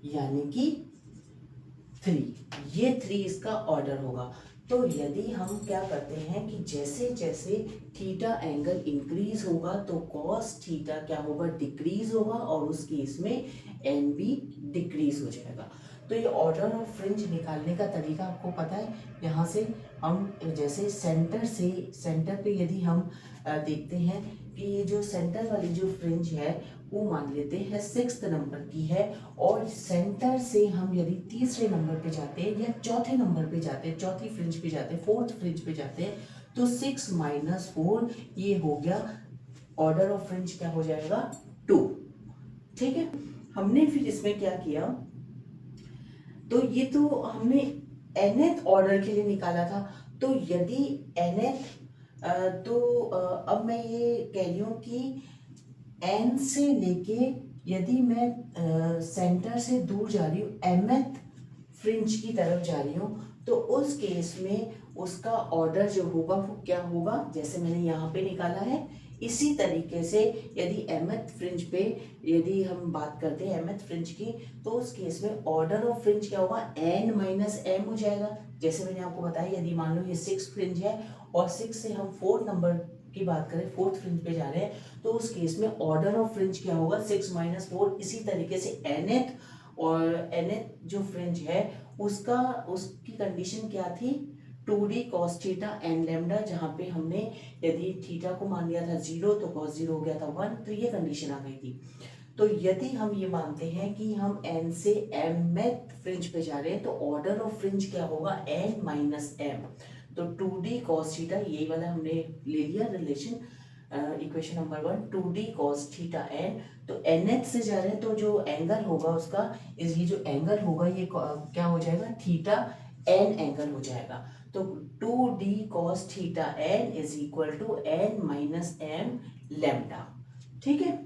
यानी कि 3, ये 3 इसका ऑर्डर होगा। तो यदि हम क्या करते हैं कि जैसे जैसे थीटा एंगल इंक्रीज होगा तो कॉस थीटा क्या होगा, डिक्रीज होगा, और उस केस में एन भी डिक्रीज हो जाएगा। तो ये ऑर्डर ऑफ फ्रिंज निकालने का तरीका आपको पता है। यहाँ से हम जैसे सेंटर पे यदि हम देखते हैं कि ये जो सेंटर वाली जो फ्रिंज है वो मान लेते हैं 6th नंबर की है, और सेंटर से हम यदि तीसरे नंबर पे जाते हैं या चौथे नंबर पे जाते हैं, चौथी फ्रिंज पे जाते हैं, 4th फ्रिंज पे जाते हैं, तो 6 -4 ये हो गया, ऑर्डर ऑफ फ्रिंज क्या हो जाएगा, 2, ठीक है। हमने फिर इसमें क्या किया, तो ये तो हमने nth ऑर्डर के लिए निकाला था। तो यदि nth तो अब मैं ये कह रही हूँ कि n से लेके यदि मैं सेंटर से दूर जा रही हूँ, mth फ्रिंज की तरफ जा रही हूँ, तो उस केस में उसका ऑर्डर जो होगा वो क्या होगा, जैसे मैंने यहाँ पे निकाला है, इसी तरीके से यदि mth फ्रिंज पे यदि हम बात करते हैं mth फ्रिंज की, तो उस केस में ऑर्डर ऑफ फ्रिंज क्या होगा, n - m हो जाएगा। जैसे मैंने आपको बताया, यदि मान लो ये 6 फ्रिंज है और 6 से हम 4th नंबर की बात करें, 4th फ्रिंज पे जा रहे हैं, तो उस केस में ऑर्डर ऑफ फ्रिंज क्या होगा, 6 - 4। इसी तरीके से nth और nth जो फ्रिंज है उसकी कंडीशन क्या थी, 2d cos theta N lambda, जहाँ पे हमने यदि थीटा को मान लिया था 0 तो cos 0 हो गया था 1, तो ये कंडीशन आ गई थी। तो यदि हम ये मानते हैं कि हम n से mth फ्रिंज पे जा रहे हैं, तो ऑर्डर ऑफ फ्रिंज क्या होगा, n - m। तो 2d cos थीटा, ये वाला हमने ले लिया relation, equation number 1, 2d cos theta n। तो nth से जा रहे हैं तो जो एंगल होगा उसका, ये जो एंगल होगा ये क्या हो जाएगा, थीटा n एंगल हो जाएगा। तो 2d cos theta n is equal to n - m lambda, ठीक है,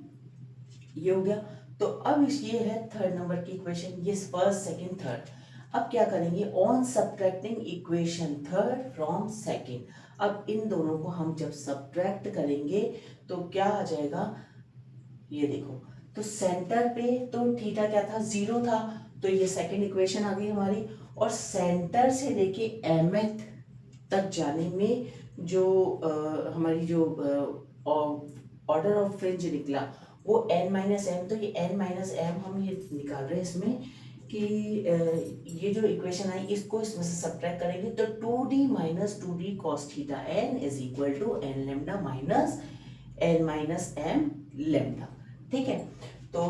ये हो गया। तो अब ये है 3rd नंबर की इक्वेशन, ये 1st 2nd 3rd। अब क्या करेंगे, on subtracting equation 3rd from 2nd, अब इन दोनों को हम जब सब्ट्रैक्ट करेंगे तो क्या आ जाएगा, ये देखो, तो सेंटर पे तो थीटा क्या था, 0 था, तो ये 2nd इक्वेशन आ गई हमारी। और सेंटर से लेके mth तक जाने में जो हमारी जो ऑर्डर ऑफ फ्रिंज निकला वो n माइनस एम, तो ये n माइनस एम हम ये निकाल रहे हैं इसमें कि ये जो इक्वेशन आई इसको इसमें से सब्ट्रैक्ट करेंगे तो 2d minus 2d cos theta n is equal to n lambda minus n minus m lambda. ठीक है, तो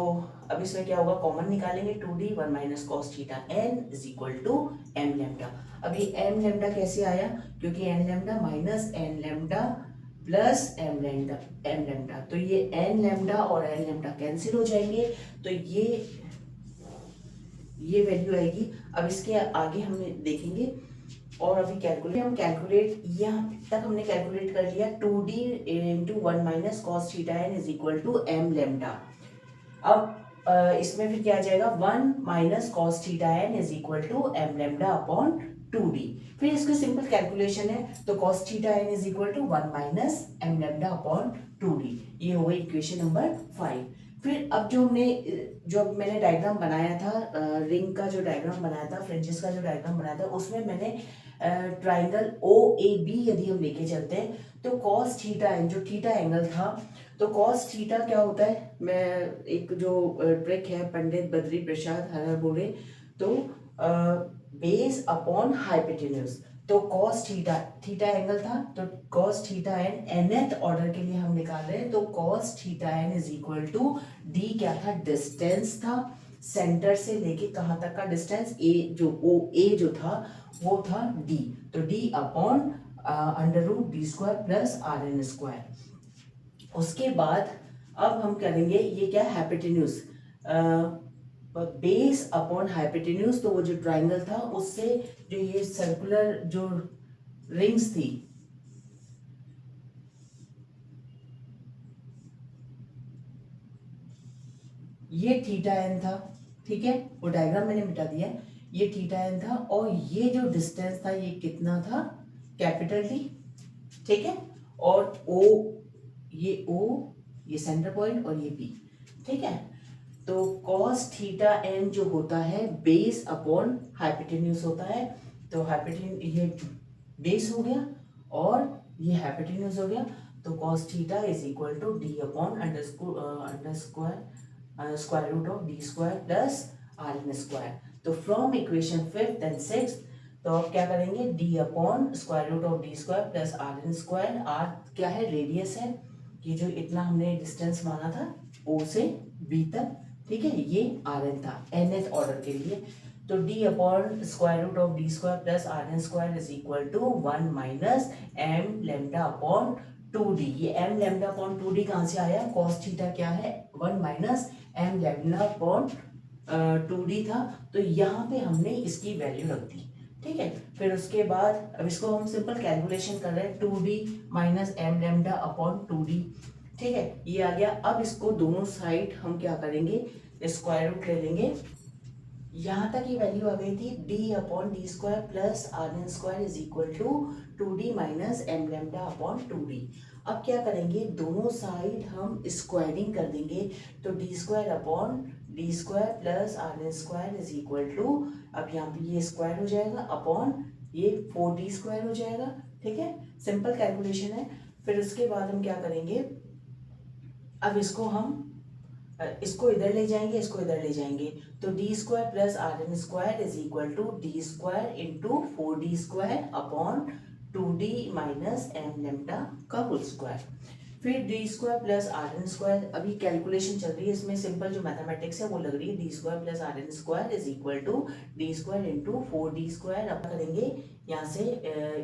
अब इसमें क्या होगा, कॉमन निकालेंगे 2d 1 minus cos theta n is equal to m lambda. अब ये m लेमडा कैसे आया, क्योंकि n lambda minus n lambda plus m lambda, तो ये n लेमडा और n लेमडा कैंसिल हो जाएंगे, तो ये वैल्यू आएगी। अब इसके आगे हम देखेंगे और अभी कैलकुलेट यहाँ तक हमने कैलकुलेट कर लिया 2d into 1 minus cos theta n is equal to m lambda. अब इसमें फिर क्या आ जाएगा 1 minus cos theta n is equal to m lambda upon 2d। फिर इसकी सिंपल कैलकुलेशन है तो cos theta n is equal to 1 minus m lambda upon 2d। ये हो गई इक्वेशन नंबर 5। फिर अब जो मैंने डायग्राम बनाया था, रिंग का जो डायग्राम बनाया था, फ्रिंजेस का जो डायग्राम बनाया था, उसमें मैंने ट्राइंगल ओ ए बी यदि हम लेके चलते हैं तो कॉस थीटा एन जो थीटा एंगल था, तो कॉस थीटा क्या होता है, मैं एक जो ट्रिक है पंडित बद्री प्रसाद हर बोले तो बेस अपॉन हाइपोटेन्यूज, तो कॉस थीटा एंगल था तो cos theta N nth order के लिए हम निकाल रहे हैं, तो cos theta N is equal to D क्या था, डिस्टेंस था, सेंटर से लेके कहाँ तक का डिस्टेंस ए जो था वो था d, तो d upon under root D square plus R N square. उसके बाद अब हम करेंगे ये क्या हाइपोटेन्यूज, बेस अपॉन हाइपोटेन्यूज, तो वो जो ट्राइंगल था उससे जो ये सर्कुलर जो रिंग्स थी, ये थीटा एन था, ठीक है, वो डायग्राम मैंने मिटा दिया, ये थीटा एन था और ये जो डिस्टेंस था ये कितना था, कैपिटल डी, ठीक है, और ओ ये सेंटर पॉइंट और ये बी, ठीक है। तो कॉस थीटा एन जो होता है बेस अपॉन हाइपोटेन्यूज होता है, तो हाइपोटेन्यूज ये बेस हो गया और ये हाइपोटेन्यूज हो गया, तो cos theta is equal to D upon under square root of D square plus R N square. तो from equation 5th and 6th तो अब क्या करेंगे, D upon square root of D square plus R N square, R क्या है, radius है, ये जो इतना हमने डिस्टेंस माना था ओ से बी तक, ठीक है, ये आर एन था nth ऑर्डर के लिए, तो d upon square root of D square plus R N square is equal to 1 minus m lambda upon 2d। ये m लेमडा अपॉन 2d कहाँ से आया, cos थीटा क्या है 1 minus m lambda upon 2d था, तो यहाँ पे हमने इसकी वैल्यू रख दी, ठीक है। फिर उसके बाद अब इसको हम सिंपल कैलकुलेशन कर रहे हैं 2d minus m lambda upon 2d, ठीक है, ये आ गया। अब इसको दोनों साइड हम क्या करेंगे, स्क्वायर रूट ले लेंगे, यहाँ तक ये वैल्यू आ गई थी d upon D square plus R N square is equal to 2d minus m lambda upon 2d। अब क्या करेंगे, दोनों साइड हम स्क्वायरिंग कर देंगे, तो D square upon D square plus R N square is equal to, अब यहाँ पे ये स्क्वायर हो जाएगा अपॉन ये 4d स्क्वायर हो जाएगा, ठीक है, सिंपल कैलकुलेशन है। फिर उसके बाद हम क्या करेंगे, अब इसको इधर ले जाएंगे, इसको इधर ले जाएंगे, तो D square plus R N square is equal to D square into 4d square upon 2d minus m lambda का होल स्क्वायर। फिर D square plus R N square, अभी कैलकुलेशन चल रही है, इसमें सिंपल जो मैथमेटिक्स है वो लग रही है, D square plus R N square is equal to D square into 4d square. अब करेंगे यहाँ से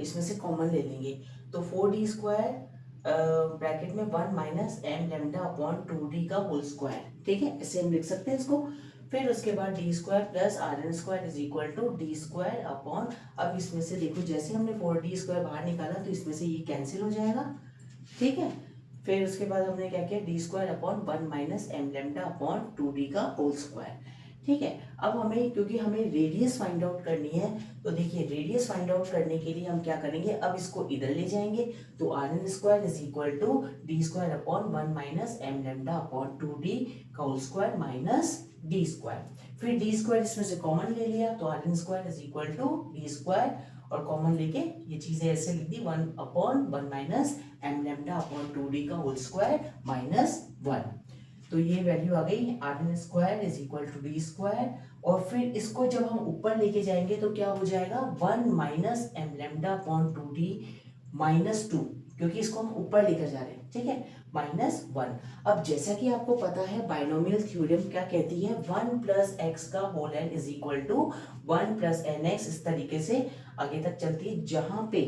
इसमें से कॉमन ले लेंगे, तो 4d स्क्वायर ब्रैकेट में 1 minus m lambda upon 2d का होल स्क्वायर, ठीक है, ऐसे हम लिख सकते हैं इसको। फिर उसके बाद D square plus R N square is equal to D square upon, अब इसमें से देखो जैसे हमने 4d स्क्वायर बाहर निकाला तो इसमें से ये कैंसिल हो जाएगा, ठीक है। फिर उसके बाद हमने क्या किया, D square upon 1 minus m lambda upon 2d का होल स्क्वायर, ठीक है। अब हमें क्योंकि हमें रेडियस फाइंड आउट करनी है, तो देखिए रेडियस फाइंड आउट करने के लिए हम क्या करेंगे, अब इसको इधर ले जाएंगे, तो R N square is equal to D square upon 1 minus m lambda upon 2d का whole square minus D square. फिर डी स्क्वायर इसमें से कॉमन ले लिया, तो R N square is equal to D square, और कॉमन लेके ये चीजें ऐसे लिख दी 1 upon 1 minus M lambda upon 2d का होल स्क्वायर माइनस 1। तो ये वैल्यू आ गई R square is equal to D square. और फिर इसको जब हम ऊपर लेके जाएंगे तो क्या हो जाएगा 1 minus M lambda upon 2d minus 2, क्योंकि इसको हम ऊपर लेकर जा रहे हैं, ठीक है, माइनस 1। अब जैसा कि आपको पता है बाइनोमियल थ्योरम क्या कहती है, 1 प्लस एक्स का whole N is equal to 1 plus N X, इस तरीके से आगे तक चलती है, जहां पे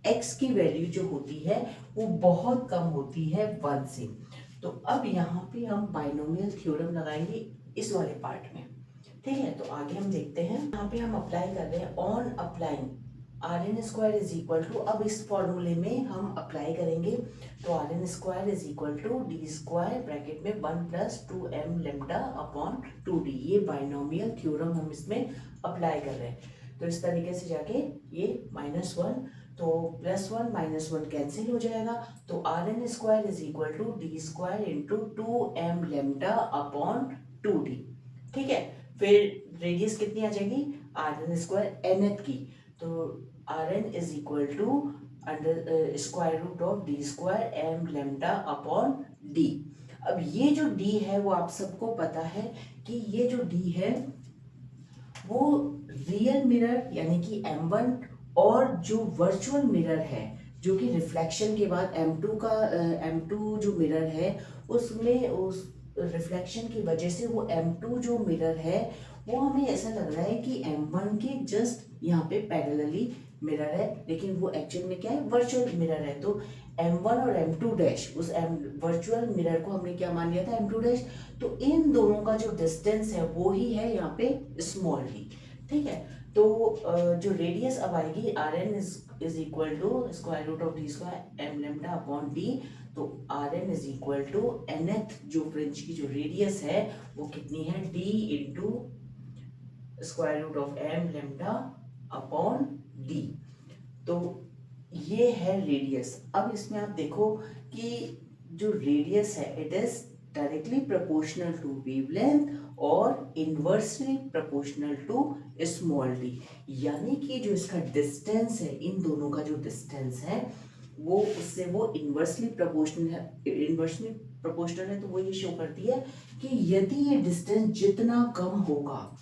x की वैल्यू जो होती है वो बहुत कम होती है 1 से। तो अब यहाँ पे हम बाइनोमियल थ्योरम लगाएंगे इस वाले पार्ट में, ठीक है। तो आगे हम देखते हैं, यहाँ पे हम अप्लाई कर रहे हैं on applying R N square is equal to, अब इस फॉर्मूले में हम अप्लाई करेंगे तो R N square is equal to D square bracket में 1 plus 2 M lambda upon 2d, ये बाइनोमियल थ्योरम हम इसमें अप्लाई कर रहे हैं। तो इस तरीके से जाके ये -1 तो +1 -1 कैंसिल हो जाएगा, तो R N square is equal to D square into 2m lambda upon 2d, ठीक है। फिर रेडियस कितनी आ जाएगी आर एन स्क्वायर nth की, तो R N is equal to under square root of D square M lambda upon D. अब ये जो d है वो आप सबको पता है कि ये जो d है वो रियल मिरर यानी कि M1 और जो वर्चुअल मिरर है जो कि रिफ्लेक्शन के बाद M2 का M2 जो मिरर है उसमें उस रिफ्लेक्शन की वजह से वो M2 जो मिरर है वो हमें ऐसा लग रहा है कि M1 के जस्ट यहाँ पे पैरेलली मिरर है, लेकिन वो एक्चुअल में क्या है वर्चुअल मिरर है। तो M1 और M2 डैश उस वर्चुअल मिरर को हमने क्या मान लिया था M2 डैश, तो इन दोनों का जो डिस्टेंस है वो ही है यहाँ पे स्मॉल डी, ठीक है। तो जो रेडियस अब आएगी R N is equal to square root of D square M lambda upon D, तो R N is equal to nth जो फ्रिंज की जो रेडियस है वो कितनी है d into square root of M lambda upon D. तो ये है रेडियस। अब इसमें आप देखो कि जो रेडियस है it is directly proportional to wavelength और inversely proportional to small D, यानी कि जो इसका डिस्टेंस है इन दोनों का जो डिस्टेंस है वो उससे वो इनवर्सली प्रोपोर्शनल है। तो वो ये शो करती है कि यदि ये डिस्टेंस जितना कम होगा,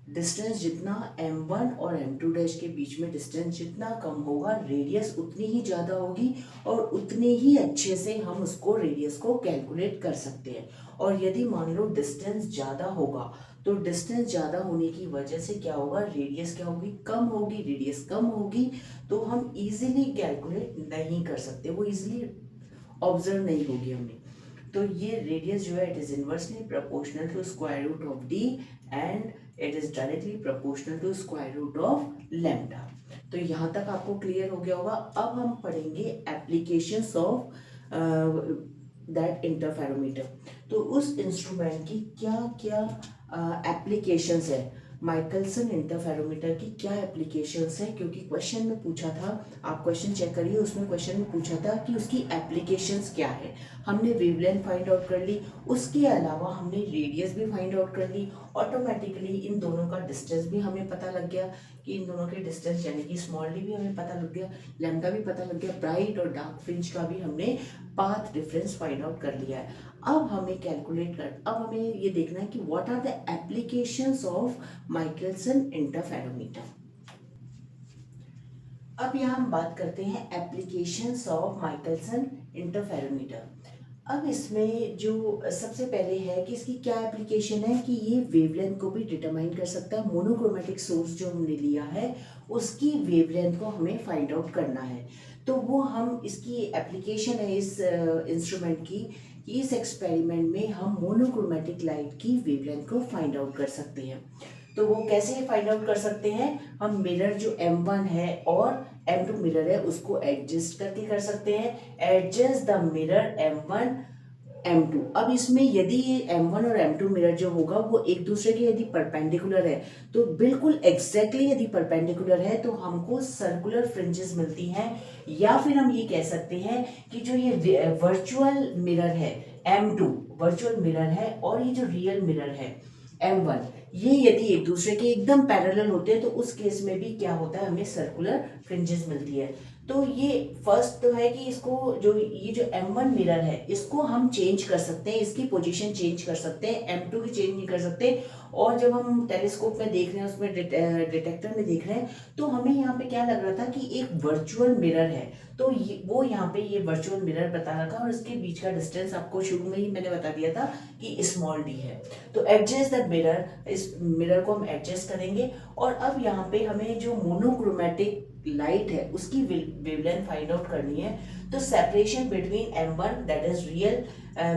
डिस्टेंस जितना m1 और m2 डैश के बीच में डिस्टेंस जितना कम होगा रेडियस उतनी ही ज़्यादा होगी और उतने ही अच्छे से हम उसको रेडियस को कैलकुलेट कर सकते हैं। और यदि मान लो डिस्टेंस ज़्यादा होगा तो डिस्टेंस ज़्यादा होने की वजह से क्या होगा रेडियस क्या होगी कम होगी, रेडियस कम होगी तो हम इजीली कैलकुलेट नहीं कर सकते, वो इजीली ऑब्जर्व नहीं होगी हमने। तो ये रेडियस जो है it is inversely proportional to square root of D and it is directly proportional to square root of lambda. तो यहाँ तक आपको क्लियर हो गया होगा। अब हम पढ़ेंगे एप्लीकेशंस ऑफ दैट इंटरफेरोमीटर। तो उस इंस्ट्रूमेंट की क्या क्या एप्लीकेशंस है, माइकलसन इंटरफेरोमीटर की क्या एप्लीकेशंस है, क्योंकि क्वेश्चन में पूछा था, आप क्वेश्चन चेक करिए, उसमें क्वेश्चन में पूछा था कि उसकी एप्लीकेशंस क्या है। हमने वेवलेंथ फाइंड आउट कर ली, उसके अलावा हमने रेडियस भी फाइंड आउट कर ली, ऑटोमेटिकली इन दोनों का डिस्टेंस भी हमें पता लग गया कि इन दोनों के डिस्टेंस यानी कि स्मॉल डी भी हमें पता लग गया, लैम्डा भी पता लग गया, ब्राइट और डार्क फ्रिंज का भी हमने पाथ डिफरेंस फाइंड आउट कर लिया है। अब हमें ये देखना है कि what are the applications of Michelson interferometer. अब यहाँ हम बात करते हैं एप्लीकेशंस ऑफ माइकलसन इंटरफेरोमीटर। अब इसमें जो सबसे पहले है कि इसकी क्या एप्लीकेशन है कि ये वेवलेंथ को भी डिटरमाइन कर सकता है। मोनोक्रोमेटिक सोर्स जो हमने लिया है उसकी वेवलेंथ को हमें फाइंड आउट करना है, तो वो हम इसकी एप्लीकेशन है इस इंस्ट्रूमेंट की, इस एक्सपेरिमेंट में हम मोनोक्रोमेटिक लाइट की वेवलेंथ को फाइंड आउट कर सकते हैं। तो वो कैसे फाइंड आउट कर सकते हैं, हम मिरर जो M1 है और M2 मिरर है उसको एडजस्ट करके कर सकते हैं। Adjust the mirror M1 M2। अब इसमें यदि ये M1 और M2 मिरर जो होगा वो एक दूसरे के यदि परपेंडिकुलर है तो बिल्कुल एग्जैक्टली यदि परपेंडिकुलर है तो हमको सर्कुलर फ्रिंजेस मिलती हैं, या फिर हम ये कह सकते हैं कि जो ये वर्चुअल मिरर है M2 वर्चुअल मिरर है और ये जो रियल मिरर है M1 ये यदि एक दूसरे के एकदम पैरेलल होते हैं तो उस केस में भी क्या होता है हमें सर्कुलर फ्रिंजेस मिलती है। तो तो ये फर्स्ट तो है कि इसको जो ये जो M1 मिरर है इसको हम चेंज कर सकते हैं, इसकी पोजीशन चेंज कर सकते हैं, M2 की चेंज नहीं कर सकते। और जब हम टेलीस्कोप में देख रहे हैं, उसमें डिटेक्टर में देख रहे हैं, तो हमें यहाँ पे क्या लग रहा था कि एक वर्चुअल मिरर है। तो वो यहाँ पे ये वर्चुअल मिरर बता रखा, और इसके बीच का डिस्टेंस आपको शुरू में ही मैंने बता दिया था कि स्मॉल डी है। तो एडजस्ट द मिरर, इस मिरर को हम एडजस्ट करेंगे। और अब यहाँ पे हमें जो मोनोक्रोमेटिक लाइट है उसकी वेवलेंथ फाइंड आउट करनी है। तो separation between M1 that is real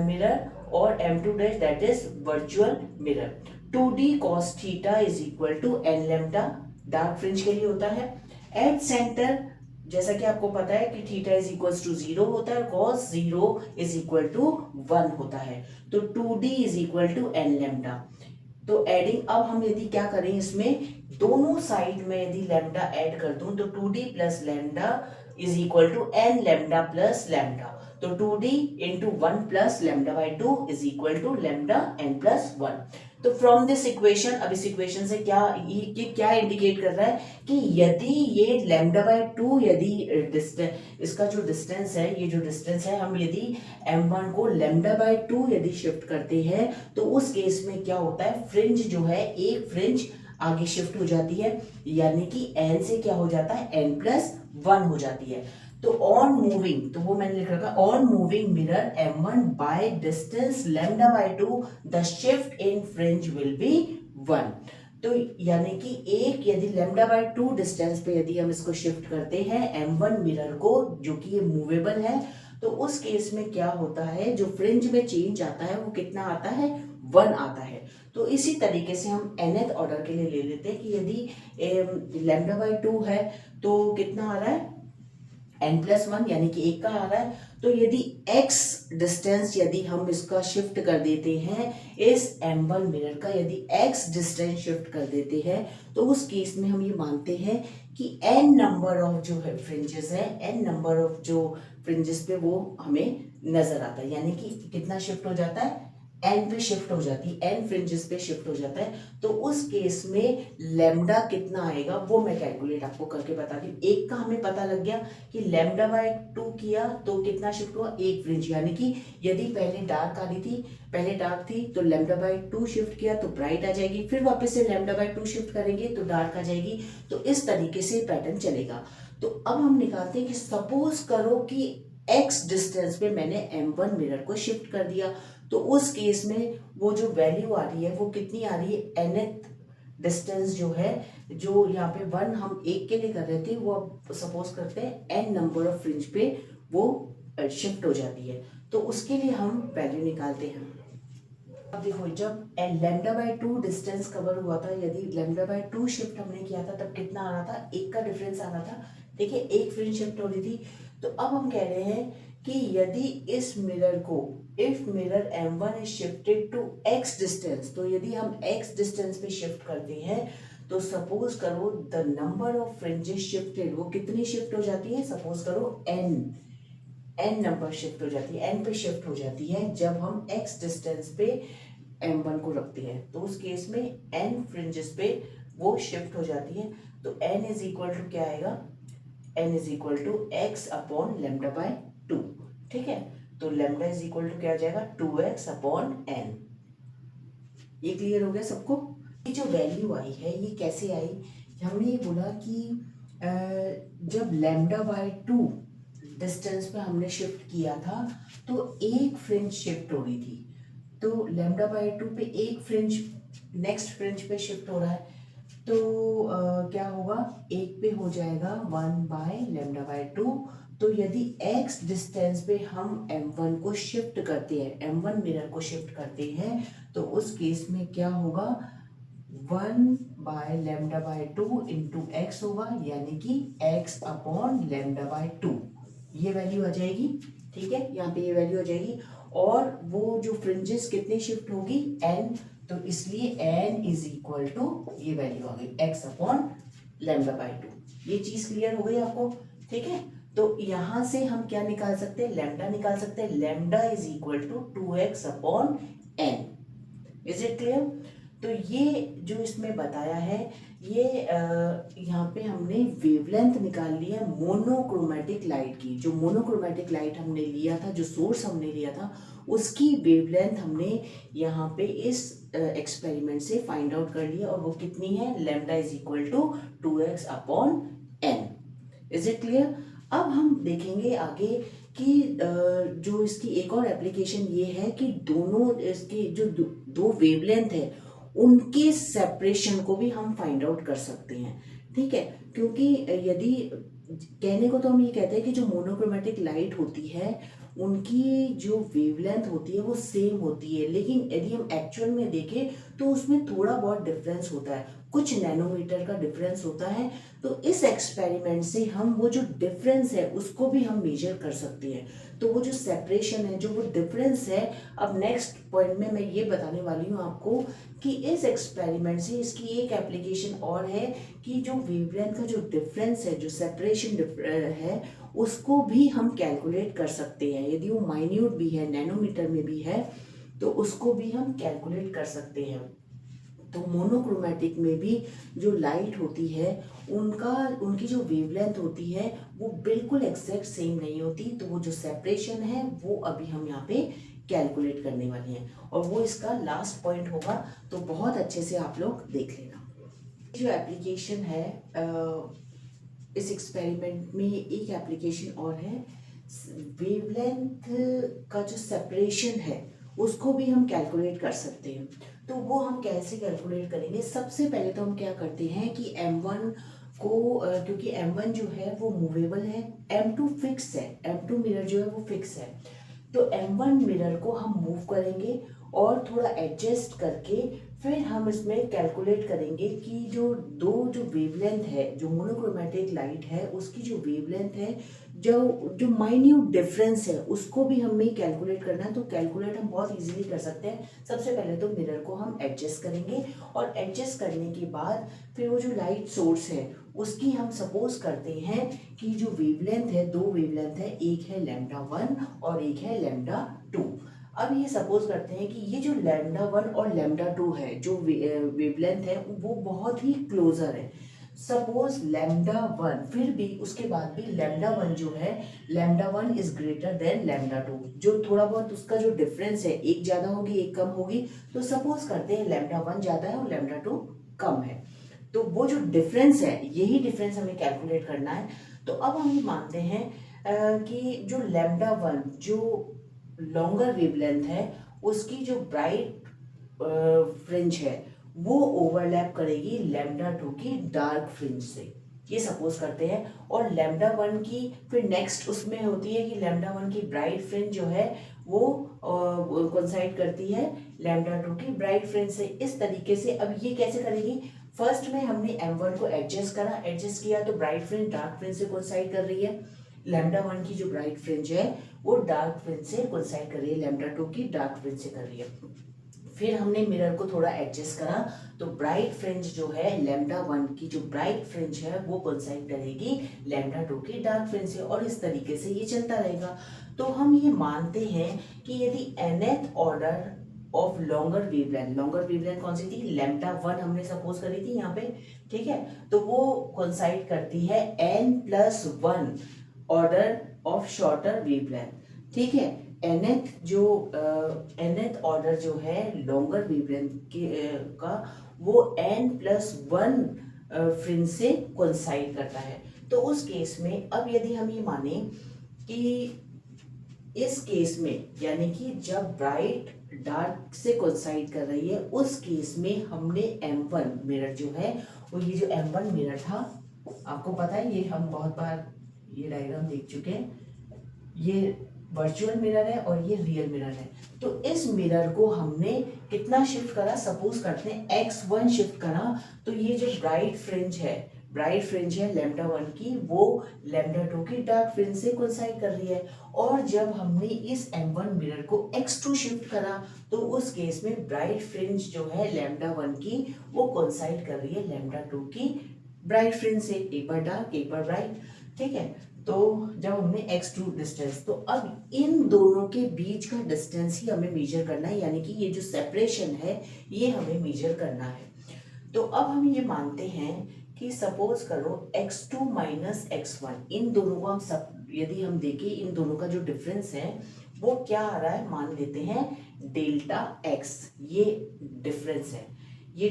mirror और M2 dash that is virtual mirror. 2D cos theta is equal to n lambda dark fringe के लिए होता है। एट सेंटर जैसा कि आपको पता है कि थीटा इज इक्वल टू 0 होता है, cos 0 इज इक्वल टू 1 होता है। तो 2D is equal to n lambda. तो एडिंग, अब हम यदि क्या करें, इसमें दोनों साइड में यदि लैम्डा ऐड कर दूं तो 2D plus lambda is equal to n lambda plus lambda. तो 2D into 1 plus lambda by 2 is equal to lambda n plus 1। तो फ्रॉम दिस इक्वेशन, अब इस इक्वेशन से ये क्या इंडिकेट कर रहा है कि यदि ये लैम्डा बाई 2, यदि डिस्टेंस, इसका जो डिस्टेंस है, ये जो डिस्टेंस है, हम यदि M1 को लैम्डा बाई 2 यदि शिफ्ट करते हैं तो उस केस में क्या होता है, फ्रिंज जो है एक फ्रिंज आगे शिफ्ट हो जाती है, यानी कि n से क्या हो जाता है, n प्लस 1 हो जाती है। तो ऑन मूविंग, तो वो मैंने लिख रखा, on moving mirror M1 by distance lambda by 2 the shift in fringe will be 1। तो यानी कि एक यदि लैम्डा बाय 2 डिस्टेंस पे यदि हम इसको शिफ्ट करते हैं M1 मिरर को, जो कि ये मूवेबल है, तो उस केस में क्या होता है, जो फ्रिंज में चेंज आता है वो कितना आता है, 1 आता है। तो इसी तरीके से हम nth ऑर्डर के लिए ले लेते हैं कि यदि लैम्डा बाय 2 है तो कितना आ रहा है, n प्लस 1 यानी कि 1 का आ रहा है। तो यदि x डिस्टेंस यदि हम इसका शिफ्ट कर देते हैं, इस M1 मिरर का यदि x डिस्टेंस शिफ्ट कर देते हैं, तो उस केस में हम ये मानते हैं कि n नंबर ऑफ जो है फ्रिंजेस है, n नंबर ऑफ जो फ्रिंजेस पे वो हमें नजर आता है, यानी कि कितना शिफ्ट हो जाता है, n पे शिफ्ट हो जाती है, n फ्रिंजेस पे शिफ्ट हो जाता है। तो उस केस में लैम्डा कितना आएगा वो मैं कैलकुलेट आपको करके बता दी। एक का हमें पता लग गया कि लैम्डा बाय 2 किया तो कितना शिफ्ट हुआ, एक फ्रिंज, यानी कि यदि पहले डार्क आ रही थी, पहले डार्क थी, तो लैम्डा बाय 2 शिफ्ट किया तो ब्राइट आ जाएगी, फिर वापस से लैम्डा बाय 2 शिफ्ट करेंगे तो डार्क आ जाएगी। तो इस तरीके से पैटर्न चलेगा। तो अब हम निकालते हैं कि सपोज करो कि x डिस्टेंस पे मैंने M1 मिरर को शिफ्ट कर दिया, तो उस केस में वो जो वैल्यू आ रही है वो कितनी आ रही है, nth डिस्टेंस जो है, जो यहाँ पे 1 हम एक के लिए कर रहे थे, वो अब सपोज करते हैं n नंबर ऑफ फ्रिंज पे वो शिफ्ट हो जाती है। तो उसके लिए हम वैल्यू निकालते हैं। अब देखो, जब लैम्डा बाय 2 डिस्टेंस कवर हुआ था, यदि लैम्डा बाय 2 शिफ्ट हमने किया था तब कितना आ रहा था, एक का डिफरेंस आ रहा था। देखिए एक फ्रिंज शिफ्ट हो रही थी। तो अब हम कह रहे हैं कि यदि इस मिरर को, if mirror M1 is shifted to x distance, तो यदि हम x डिस्टेंस पे शिफ्ट करते हैं तो सपोज करो the number of fringes shifted वो कितनी शिफ्ट हो जाती है, सपोज करो n नंबर शिफ्ट हो जाती है, n पे शिफ्ट हो जाती है जब हम x डिस्टेंस पे M1 को रखते हैं। तो उस केस में n फ्रिंजेस पे वो शिफ्ट हो जाती है। तो n इज इक्वल टू क्या आएगा, n is equal to x upon lambda by 2। ठीक है, तो लैम्डा इज इक्वल टू क्या आ जाएगा, 2x अपॉन n। ये क्लियर हो गया सबको। ये जो वैल्यू आई है ये कैसे आई, हमने ये बोला कि जब लैम्डा बाय 2 डिस्टेंस पे हमने शिफ्ट किया था तो एक फ्रिंज शिफ्ट हो रही थी। तो लैम्डा बाय 2 पे एक फ्रिंज नेक्स्ट फ्रिंज पे शिफ्ट हो रहा है, तो क्या होगा, एक पे हो जाएगा 1 बाय लैम्डा बाय 2। तो यदि x डिस्टेंस पे हम M1 को शिफ्ट करते हैं, M1 मिरर को शिफ्ट करते हैं, तो उस केस में क्या होगा, 1 by lambda by 2 into x होगा, यानी कि x अपॉन लैम्डा बाय 2। ये वैल्यू आ जाएगी। ठीक है, यहाँ पे ये वैल्यू आ जाएगी। और वो जो फ्रिंजेस कितनी शिफ्ट होगी, n, तो इसलिए n इज इक्वल टू ये वैल्यू आ गई x अपॉन लैम्डा बाय 2। ये चीज क्लियर हो गई आपको। ठीक है, तो यहां से हम क्या निकाल सकते हैं, लैम्डा निकाल सकते हैं। Lambda is equal to 2x upon n। Is it clear. तो ये जो इसमें बताया है, ये यहाँ पे हमने वेवलेंथ निकाल लिया मोनोक्रोमेटिक लाइट की। जो मोनोक्रोमेटिक लाइट हमने लिया था, जो सोर्स हमने लिया था, उसकी वेवलेंथ हमने यहाँ पे इस एक्सपेरिमेंट से फाइंड आउट कर लिया, और वो कितनी है, lambda is equal to 2x upon n। Is it clear? अब हम देखेंगे आगे कि जो इसकी एक और एप्लीकेशन ये है कि दोनों इसकी जो दो वेवलेंथ है उनके सेपरेशन को भी हम फाइंड आउट कर सकते हैं। ठीक है, क्योंकि यदि कहने को तो हम ये कहते हैं कि जो मोनोक्रोमेटिक लाइट होती है उनकी जो वेवलेंथ होती है वो सेम होती है, लेकिन यदि हम एक्चुअल में देखें तो उसमें थोड़ा बहुत डिफरेंस होता है, कुछ नैनोमीटर का डिफरेंस होता है। तो इस एक्सपेरिमेंट से हम वो जो डिफरेंस है उसको भी हम मेजर कर सकते हैं। तो वो जो सेपरेशन है, जो वो डिफरेंस है, अब नेक्स्ट पॉइंट में मैं ये बताने वाली हूँ आपको कि इस एक्सपेरिमेंट से इसकी एक एप्लीकेशन और है कि जो वेवलेंथ का जो डिफरेंस है, जो सेपरेशन है, उसको भी हम कैलकुलेट कर सकते हैं। यदि वो माइन्यूट भी है, नैनोमीटर में भी है, तो उसको भी हम कैलकुलेट कर सकते हैं। तो मोनोक्रोमेटिक में भी जो लाइट होती है उनकी जो वेवलेंथ होती है वो बिल्कुल एग्जैक्ट सेम नहीं होती। तो वो जो सेपरेशन है वो अभी हम यहाँ पे कैलकुलेट करने वाले हैं, और वो इसका लास्ट पॉइंट होगा, तो बहुत अच्छे से आप लोग देख लेना। जो एप्लीकेशन है इस एक्सपेरिमेंट में एक एप्लीकेशन और है, वेवलेंथ का जो सेपरेशन है उसको भी हम कैलकुलेट कर सकते हैं। तो वो हम कैसे कैलकुलेट करेंगे? सबसे पहले तो हम क्या करते हैं कि M1 को क्योंकि M1 जो है वो मूवेबल है, M2 फिक्स है, M2 मिरर जो है वो फिक्स है, तो M1 मिरर को हम मूव करेंगे और थोड़ा एडजस्ट करके फिर हम इसमें कैलकुलेट करेंगे कि जो वेवलेंथ है, जो मोनोक्रोमेटिक लाइट है उसकी जो वेवलेंथ है, जो माइन्यूट डिफरेंस है उसको भी हमें कैलकुलेट करना है। तो कैलकुलेट हम बहुत इजीली कर सकते हैं। सबसे पहले तो मिरर को हम एडजस्ट करेंगे, और एडजस्ट करने के बाद फिर वो जो लाइट सोर्स है उसकी हम सपोज करते हैं कि जो वेवलेंथ है, दो वेवलेंथ है, एक है λ1 और एक है λ2। अब ये सपोज करते हैं कि ये जो λ1 और λ2 है, जो वेवलेंथ है वो बहुत ही क्लोजर है। सपोज λ1, फिर भी उसके बाद भी λ1 जो है, λ1 इज ग्रेटर देन λ2, जो थोड़ा बहुत उसका जो डिफरेंस है, एक ज्यादा होगी एक कम होगी, तो सपोज करते हैं λ1 ज्यादा है और λ2 कम है। तो वो जो डिफरेंस है, यही डिफरेंस हमें कैलकुलेट करना है। तो अब हम ये मानते हैं कि जो λ1 जो लॉन्गर वेवलेंथ है उसकी जो ब्राइट फ्रिंज है वो ओवरलैप करेगी λ2 की डार्क फ्रिंज से, ये सपोज करते हैं। और λ1 की फिर नेक्स्ट उसमें होती है कि λ1 की ब्राइट फ्रिंज जो है वो कोइंसाइड करती है λ2 की ब्राइट फ्रिंज से। इस तरीके से अब ये कैसे करेगी? फर्स्ट में हमने M1 को एडजस्ट करा, एडजस्ट किया तो ब्राइट फ्रिंज डार्क फ्रिंज से कोइंसाइड कर रही है, λ1 की जो ब्राइट फ्रिंज है वो डार्क फ्रिंज से कोइंसाइड कर रही है, λ2 की डार्क फ्रिंज से कर रही है। फिर हमने मिरर को थोड़ा एडजस्ट करा, तो ब्राइट फ्रिंज जो है, λ1 की जो ब्राइट फ्रिंज है वो कोइंसाइड करेगी λ2 की डार्क फ्रिंज से, और इस तरीके से ये चलता रहेगा। तो हम ये मानते हैं कि यदि nth order of longer wavelength कौन सी थी? λ1 हमने सपोज करी थी यहाँ पे, ठीक है, तो वो कोइंसाइड करती है n+1 order of shorter wavelength, ठीक है। nth ऑर्डर जो है लॉन्गर वेवलेंथ का वो n+1 फ्रिंज से कोइंसाइड करता है। तो उस केस में अब यदि हम ये माने कि इस केस में, यानी कि जब ब्राइट डार्क से कोइंसाइड कर रही है, उस केस में हमने M1 मिरर जो है वो, ये जो M1 मिरर था, आपको पता है ये हम बहुत बार ये डायग्राम देख चुके हैं, ये वर्चुअल मिरर है और ये रियल मिरर है। तो इस मिरर को हमने कितना शिफ्ट करा? सपोज करते हैं x1 शिफ्ट करा, तो ये जो ब्राइट फ्रिंज है λ1 की, वो λ2 की डार्क फ्रिंज से कोइंसाइड कर रही है। और जब हमने इस M1 मिरर को x2 शिफ्ट करा, तो उस केस में ब्राइट फ्रिंज जो है λ1 की वो कोइंसाइड कर रही है λ2 की ब्राइट फ्रिंज से, एक बार डार्क एक बार ब्राइट, ठीक है। तो जब हमने x2 डिस्टेंस, तो अब इन दोनों के बीच का डिस्टेंस ही हमें मेजर करना है, यानी कि ये जो सेपरेशन है ये हमें मेजर करना है। तो अब हम ये मानते हैं कि सपोज करो x2 माइनस x1, इन दोनों को हम सब यदि हम देखें, इन दोनों का जो डिफरेंस है वो क्या आ रहा है, मान लेते हैं डेल्टा x, ये डिफरेंस है। ये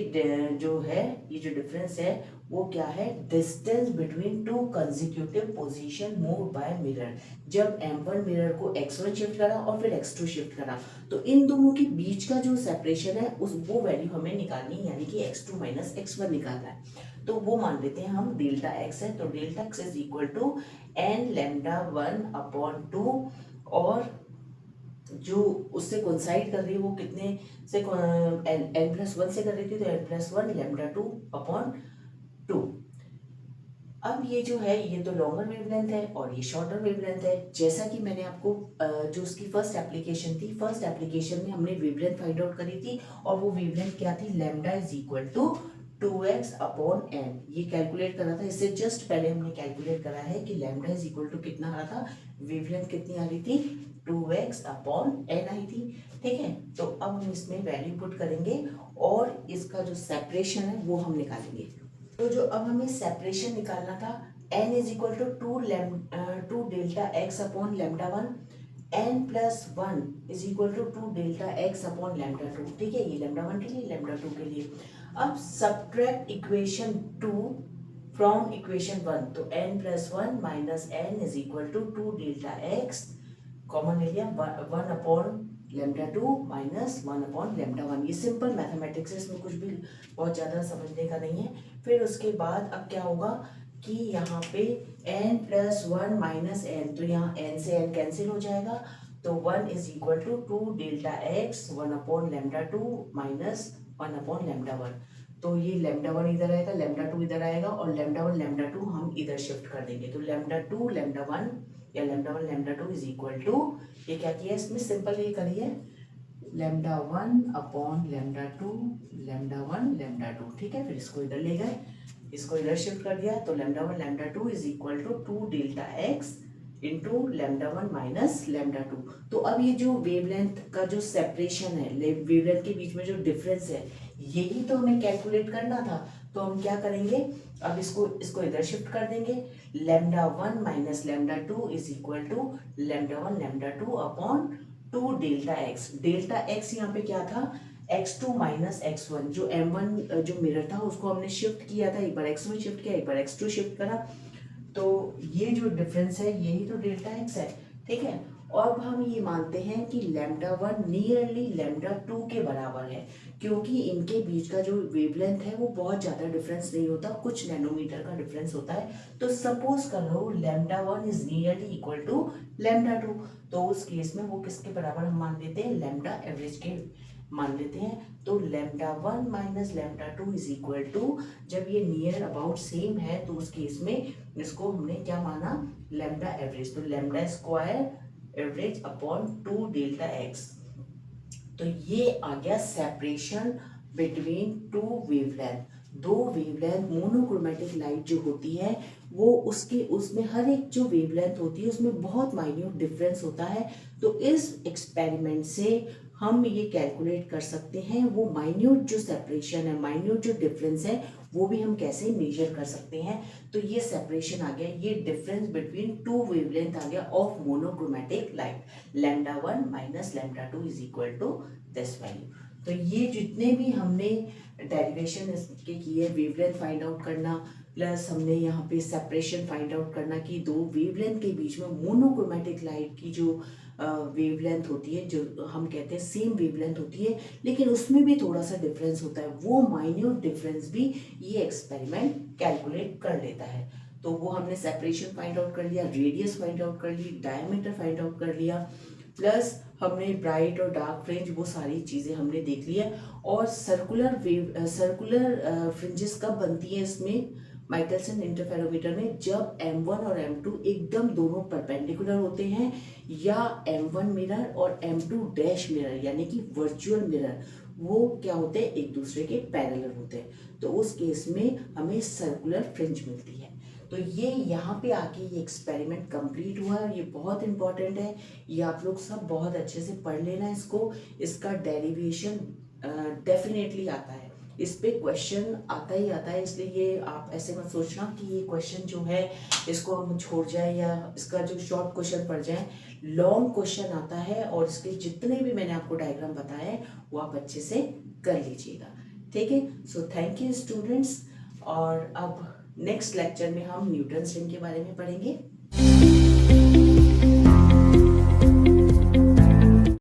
जो है, ये जो डिफरेंस है वो क्या है, distance between two consecutive position move by mirror. जब m1 मिरर को x1 शिफ्ट करा और फिर x2 शिफ्ट करा, तो इन दोनों के बीच का जो सेपरेशन है उस वो वैल्यू हमें निकालनी है, यानी कि x2 माइनस x1 निकालना है। तो वो मान लेते हैं हम डेल्टा x है, तो delta x is equal to n lambda 1 upon 2, और जो उससे कोइंसाइड कर रही है वो कितने से, n प्लस 1 से कर रही थी, तो n प्लस 1 लैम्डा 2 अपॉन 2। अब ये जो है ये तो लॉन्गर वेवलेंथ है और ये शॉर्टर वेवलेंथ है। जैसा कि मैंने आपको जो उसकी फर्स्ट एप्लीकेशन थी, फर्स्ट एप्लीकेशन में हमने वेवलेंथ फाइंड आउट करी थी, और वो वेवलेंथ क्या थी, lambda is equal to 2x upon n। ये कैलकुलेट करा था, इससे जस्ट पहले हमने कैलकुलेट करा है कि लैम्डा इज इक्वल टू कितना आ रहा था, वेवलेंथ कितनी आ रही थी, 2x अपॉन n आई थी। ठीक है, तो अब हम इसमें वैल्यू पुट करेंगे और इसका जो सेपरेशन है वो हम निकालेंगे। तो जो अब हमें सेपरेशन निकालना था, n is equal to 2 delta x upon lambda 1, n plus 1 is equal to 2 delta x upon lambda 2। ठीक है, ये लैम्डा 1 के लिए, लैम्डा 2 के लिए। अब सब्ट्रैक्ट इक्वेशन 2 फ्रॉम इक्वेशन 1, तो n plus 1 minus n is equal to 2 delta x, common ले लिया, 1 upon lambda 2 minus 1 upon lambda 1। ये सिंपल मैथमेटिक्स है, इसमें कुछ भी बहुत ज़्यादा समझने का नहीं है। फिर उसके बाद अब क्या होगा कि यहाँ पे n प्लस 1 माइनस n, तो यहाँ n से n कैंसिल हो जाएगा, तो 1 is equal to 2 delta x 1 upon lambda 2 minus 1 upon lambda 1। तो ये लैम्डा 1 इधर आएगा, लैम्डा 2 इधर आएगा, और लैम्डा 1 लैम्डा 2 हम इधर शिफ्ट कर देंगे, तो लैम्डा 2 लैम्डा 1 या lambda 1 lambda 2 is equal to, ये क्या किया इसमें सिंपल ये करिए, lambda 1 upon lambda 2 lambda 1 lambda 2। ठीक है, फिर इसको इधर ले गए, इसको इधर शिफ्ट कर दिया, तो lambda 1 lambda 2 is equal to 2 delta x into lambda 1 minus lambda 2। तो अब ये जो वेवलेंथ का जो सेपरेशन है, वेवलेंथ के बीच में जो डिफरेंस है, यही तो हमें कैलकुलेट करना था। तो हम क्या करेंगे, अब इसको इधर शिफ्ट कर देंगे, lambda 1 minus lambda 2 is equal to lambda 1 lambda 2 upon 2 delta x। Delta x यहाँ पे क्या था, x2 माइनस x1, जो m1 जो मिरर था उसको हमने शिफ्ट किया था, एक बार x1 शिफ्ट किया, एक बार x2 शिफ्ट करा, तो ये जो डिफरेंस है यही तो डेल्टा x है। ठीक है, और अब हम ये मानते हैं कि लैम्डा 1 नियरली लैम्डा 2 के बराबर है, क्योंकि इनके बीच का जो वेवलेंथ है वो बहुत ज़्यादा डिफरेंस नहीं होता, कुछ नैनोमीटर का डिफरेंस होता है। तो सपोज कर लो lambda 1 is nearly equal to lambda 2, तो उस केस में वो किसके बराबर हम मान लेते हैं, लैम्डा एवरेज के मान लेते हैं। तो lambda 1 minus lambda 2 is equal to, जब ये नियर अबाउट सेम है तो उस केस में इसको हमने क्या माना, लैम्डा एवरेज, तो lambda square average upon 2 delta x। तो ये आ गया सेपरेशन बिटवीन टू वेवलेंथ। दो वेवलेंथ मोनोक्रोमेटिक लाइट जो होती है वो उसमें हर एक जो वेवलेंथ होती है उसमें बहुत माइन्यूट डिफरेंस होता है। तो इस एक्सपेरिमेंट से हम ये कैलकुलेट कर सकते हैं वो माइन्यूट जो सेपरेशन है, माइन्यूट जो डिफरेंस है, वो भी हम कैसे मेजर कर सकते हैं। तो ये सेपरेशन आ गया, ये डिफरेंस बिटवीन टू वेवलेंथ आ गया of monochromatic light, lambda 1 minus lambda 2 is equal to this value. तो ये जितने भी हमने डेरिवेशन इसके किए, वेवलेंथ फाइंड आउट करना, प्लस हमने यहाँ पे सेपरेशन फाइंड आउट करना कि दो वेवलेंथ के बीच में मोनोक्रोमेटिक लाइट की जो वेवलेंथ होती है, जो हम कहते हैं सेम वेवलेंथ होती है, लेकिन उसमें भी थोड़ा सा डिफरेंस होता है, वो माइन्यूट डिफरेंस भी ये एक्सपेरिमेंट कैलकुलेट कर लेता है। तो वो हमने सेपरेशन फाइंड आउट कर लिया, रेडियस फाइंड आउट कर ली, डायमीटर फाइंड आउट कर लिया, प्लस हमने ब्राइट और डार्क फ्रिंज वो सारी चीज़ें हमने देख लिया। और सर्कुलर फ्रिंजेस कब बनती है इसमें माइकलसन इंटरफेरोमीटर में, जब m1 और m2 एकदम दोनों परपेंडिकुलर होते हैं, या m1 मिरर और m2 डैश मिरर यानी कि वर्चुअल मिरर वो क्या होते हैं, एक दूसरे के पैरेलल होते हैं, तो उस केस में हमें सर्कुलर फ्रिंज मिलती है। तो ये यहाँ पे आके ये एक्सपेरिमेंट कंप्लीट हुआ है। ये बहुत इंपॉर्टेंट है, ये आप लोग सब बहुत अच्छे से पढ़ लेना इसको। इसका डेरिवेशन डेफिनेटली आता है, इस पे क्वेश्चन आता ही आता है, इसलिए ये आप ऐसे मत सोचना कि ये क्वेश्चन जो है इसको हम छोड़ जाए या इसका जो शॉर्ट क्वेश्चन पड़ जाए। लॉन्ग क्वेश्चन आता है और इसके जितने भी मैंने आपको डायग्राम बताए हैं वो आप अच्छे से कर लीजिएगा, ठीक है। So thank you students. और अब नेक्स्ट लेक्चर में हम न्यूटन्स रिंग के बारे में पढ़ेंगे।